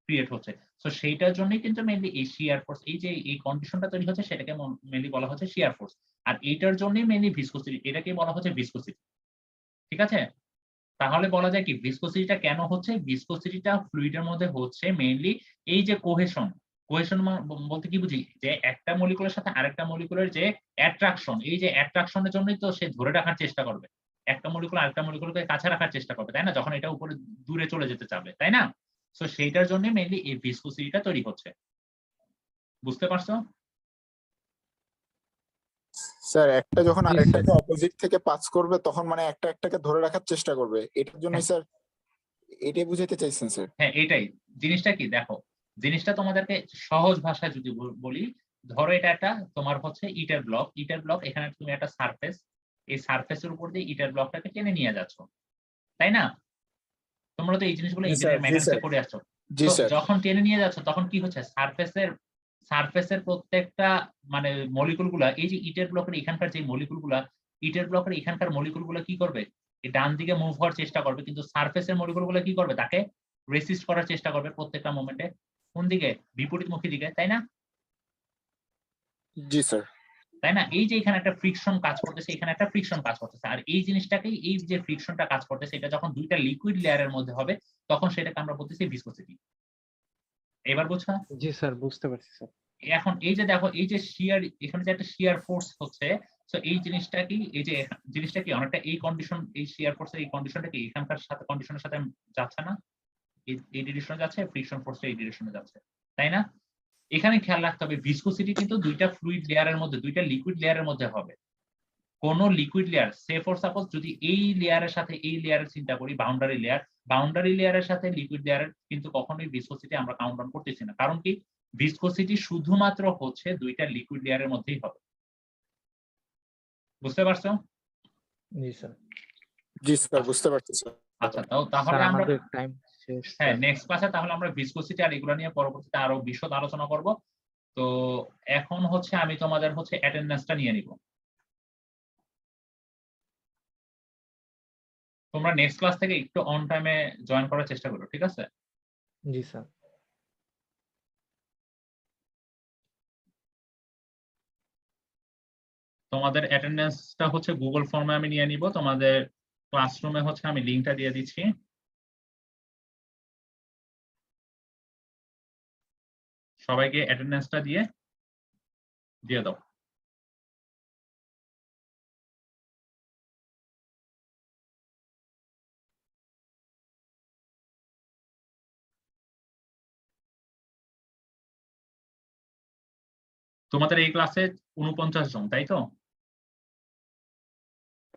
ক্রিয়েট হচ্ছে। সো সেইটার জন্যই কিন্তু মেইনলি এই শিয়ার ফোর্স, এই যে এই কন্ডিশনটা তৈরি হচ্ছে সেটাকে মেইনলি বলা হচ্ছে শিয়ার ফোর্স। আর এইটার জন্যই মেইনলি ভিসকোসিটি, এটাকে বলা হচ্ছে ভিসকোসিটি, ঠিক আছে? তাহলে বলা যায় কি ভিসকোসিটিটা কেন হচ্ছে, ভিসকোসিটিটা ফ্লুইডের মধ্যে হচ্ছে মেইনলি এই যে কোহেশন, কোহেশন বলতে কি বুঝি, যে একটা মলিকুলের সাথে আরেকটা মলিকুলের যে অ্যাট্রাকশন, এই যে অ্যাট্রাকশনের জন্যই তো সে ধরে রাখার চেষ্টা করবে, একটা মলিকুল আরেকটা মলিকুলকে কাছে রাখার চেষ্টা করবে, তাই না? যখন এটা উপরে দূরে চলে যেতে চাবে, তাই না? সো সেইটার জন্য মেইনলি এই ভিসকোসিটিটা তৈরি হচ্ছে। বুঝতে পারছো? স্যার একটা যখন জি, আরেকটাকে স্যার। অপোজিট থেকে পাস করবে তখন মানে একটা একটাকে ধরে রাখার চেষ্টা করবে, এটার জন্য হ্যাঁ। স্যার এটাই বুঝাইতে চাইছেন স্যার। হ্যাঁ, এটাই জিনিসটা কি দেখো, জিনিসটা তোমাদেরকে সহজ ভাষায় যদি বলি, ধরো এটা একটা তোমার হচ্ছে ইটের ব্লক, এখানে তুমি একটা সারফেস, এই সারফেসের উপর দিয়ে ইটের ব্লকটাকে টেনে নিয়ে যাচ্ছ, তাই না? তোমরা তো এই জিনিসগুলো জি স্যার, ইঞ্জিনিয়ারিং জি মেকানিক্সে স্যার, করে আসছো। জি তো স্যার। যখন টেনে নিয়ে যাচ্ছ তখন কি হচ্ছে, সারফেসের প্রত্যেকটা মানে মলিকুল গুলা, এই যে ইটের ব্লকের এখানকার যে মলিকুল গুলা, ইটের ব্লকের এখানকার মলিকুল গুলা কি করবে, এই ডান দিকে মুভ হওয়ার চেষ্টা করবে, কিন্তু সারফেসের মলিকুল গুলা কি করবে, তাকে রেসিস্ট করার চেষ্টা করবে প্রত্যেকটা মোমেন্টে। কোন দিকে? বিপরীতমুখী দিকে, তাই না? জি স্যার। তাই না? এই যে এখানে একটা ফ্রিকশন কাজ করতেছে, এখানে একটা ফ্রিকশন কাজ করতেছে, আর এই জিনিসটাকেই, এই যে ফ্রিকশনটা কাজ করতেছে, এটা যখন দুইটা লিকুইড লেয়ারের মধ্যে হবে তখন সেটাকে আমরা বলতেছি ভিসকোসিটি। এবার বুঝছো? জি স্যার, বুঝতে পারছি স্যার। এখন এই যে দেখো, এই যে শিয়ার, এখানে যে একটা শিয়ার ফোর্স হচ্ছে, তো এই জিনিসটা কি, এই যে জিনিসটা কি অনেকটা এই কন্ডিশন, এই শিয়ার ফোর্সের এই কন্ডিশনটা কি এখানকার সাথে কন্ডিশনের সাথে যাচ্ছে না? এই ডিরেকশনে যাচ্ছে, ফ্রিকশন ফোর্সটা এই ডিরেকশনে যাচ্ছে, তাই না? এখানে খেয়াল রাখতে হবে ভিসকোসিটি কিন্তু দুইটা ফ্লুইড লেয়ারের মধ্যে, দুইটা লিকুইড লেয়ারের মধ্যে হবে। কোন liquid layer, say for suppose যদি এই লেয়ারের সাথে এই লেয়ারের চিন্তা করি, বাউন্ডারি লেয়ারের সাথে লিকুইড লেয়ারের কিন্তু কখনোই ভিসকোসিটি আমরা কাউন্ট ডাউন করতেছি না। কারণ কি, ভিসকোসিটি শুধুমাত্র হচ্ছে দুইটা লিকুইড লেয়ারের মধ্যেই হবে। বুঝতে পারছো? জি স্যার। জি স্যার, বুঝতে পারছি স্যার। আচ্ছা, স্যার তাহলে আমরা আমাদের টাইম শেষ হ্যাঁ, স্যার। নেক্সট ক্লাসে তাহলে আমরা ভিসকোসিটি আর এগুলো নিয়ে পরবর্তীতে আরো বিশদ আলোচনা করব। তো এখন হচ্ছে আমি তোমাদের হচ্ছে অ্যাটেন্ডেন্সটা নিয়ে নিব। তোমরা নেক্সট ক্লাস থেকে একটু অন টাইমে জয়েন করার চেষ্টা করো, ঠিক আছে? জি স্যার। তোমাদের অ্যাটেন্ডেন্সটা হচ্ছে গুগল ফর্মে আমি নিয়ে নিব, তোমাদের ক্লাসরুমে হচ্ছে আমি লিংকটা দিয়ে দিচ্ছি। সবাইকে অ্যাটেন্ডেন্সটা দিয়ে দাও। তোমাদের এই ক্লাসে ৪৯ জন, তাই তো?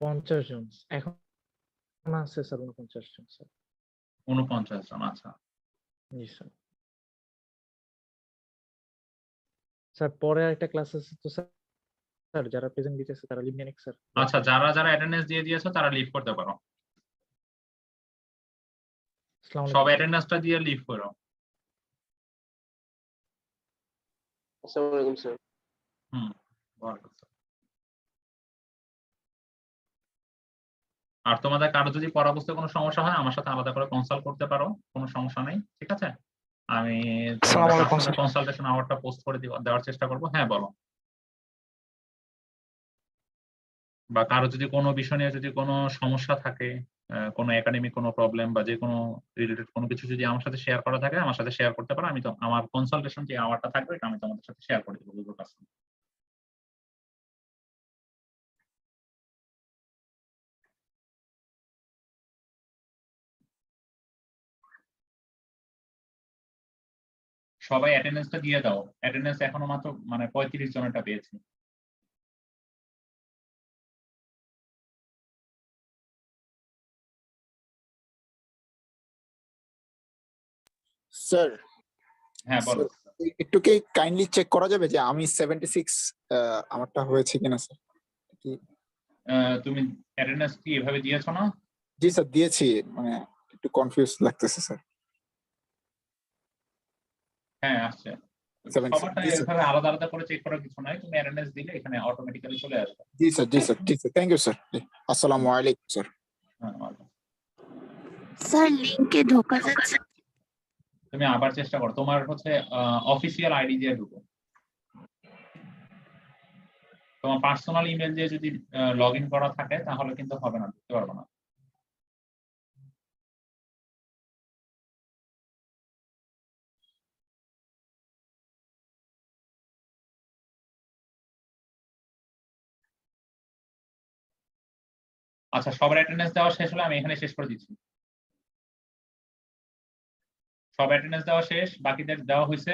50 জন এখন আছে স্যার, 49 জন স্যার। ৪৯ জন, আচ্ছা। জি স্যার। স্যার পরে আরেকটা ক্লাস আছে তো স্যার, স্যার যারা প্রেজেন্ট দিতেছে তারা লিভ নিয়ে নিক স্যার। আচ্ছা, যারা যারা অ্যাটেন্ডেন্স দিয়ে দিয়েছো তারা লিভ করতে পারো। আসসালামু সব আলাইকুম স্যার। অ্যাটেন্ডেন্সটা দিয়ে লিভ করো। আসসালামু আলাইকুম স্যার। হুম, ওয়ালাইকুম আসসালাম। আর তোমাদের কারো যদি পড়া বুঝতে কোনো সমস্যা হয় আমার সাথে আলাদা করে কনসাল্ট করতে পারো, কোনো সমস্যা নেই, ঠিক আছে? আমি আসসালামু তোমাদের আলাইকুম স্যার। কনসালটেশন আওয়ারটা পোস্ট করে দেওয়ার চেষ্টা করবো। হ্যাঁ, বলো। বা কারো যদি কোনো বিষয় নিয়ে যদি কোনো সমস্যা থাকে, কোনো একাডেমিক কোনো প্রবলেম বা যে কোনো রিলেটেড কোনো কিছু যদি আমার সাথে শেয়ার করা থাকে আমার সাথে শেয়ার করতে পারো। আমি তো আমার কনসালটেশন যে আওয়ারটা থাকবে এটা আমি তোমাদের সাথে শেয়ার করে দেবো গুগল ক্লাসরুমে। সবাই অ্যাটেন্ডেন্সটা দিয়ে দাও। অ্যাটেন্ডেন্স এখনো মাত্র মানে ৩৫ জনেরটা পেয়েছি। স্যার, হ্যাঁ, বলো। একটু কি কাইন্ডলি চেক করা যাবে যে আমি 76 আমারটা হয়েছে কিনা স্যার? কি? তুমি অ্যাটেন্ডেন্স কি এভাবে দিয়েছো না? জি স্যার, দিয়েছি, মানে একটু কনফিউজ লাগতেছে স্যার। হ্যাঁ, আসছে। 76 সবারটা জি স্যার, এভাবে আলাদা আলাদা করে চেক করার কিছু নাই, তুমি অ্যাটেন্ডেন্স দিলে এখানে অটোমেটিক্যালি চলে আসবে। জি স্যার, জি স্যার, জি স্যার, থ্যাংক ইউ স্যার। আসসালামু আলাইকুম স্যার। হ্যাঁ, welcome। স্যার লিংকে ঢোকা যাচ্ছে? তুমি আবার চেষ্টা করো, তোমার হচ্ছে অফিসিয়াল আইডি দিয়ে ঢুকো। তোমার পার্সোনাল ইমেল দিয়ে যদি লগ ইন করা থাকে তাহলে কিন্তু হবে না, ঢুকতে পারবে না। আচ্ছা, সবার অ্যাটেন্ডেন্স দেওয়া শেষ হলে আমি এখানে শেষ করে দিচ্ছি। সব অ্যাটেন্ডেন্স দেওয়া শেষ, বাকিদের দেওয়া হয়েছে।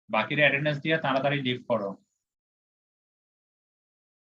বাকিরা অ্যাটেন্ডেন্স দিয়ে তাড়াতাড়ি লিভ করো।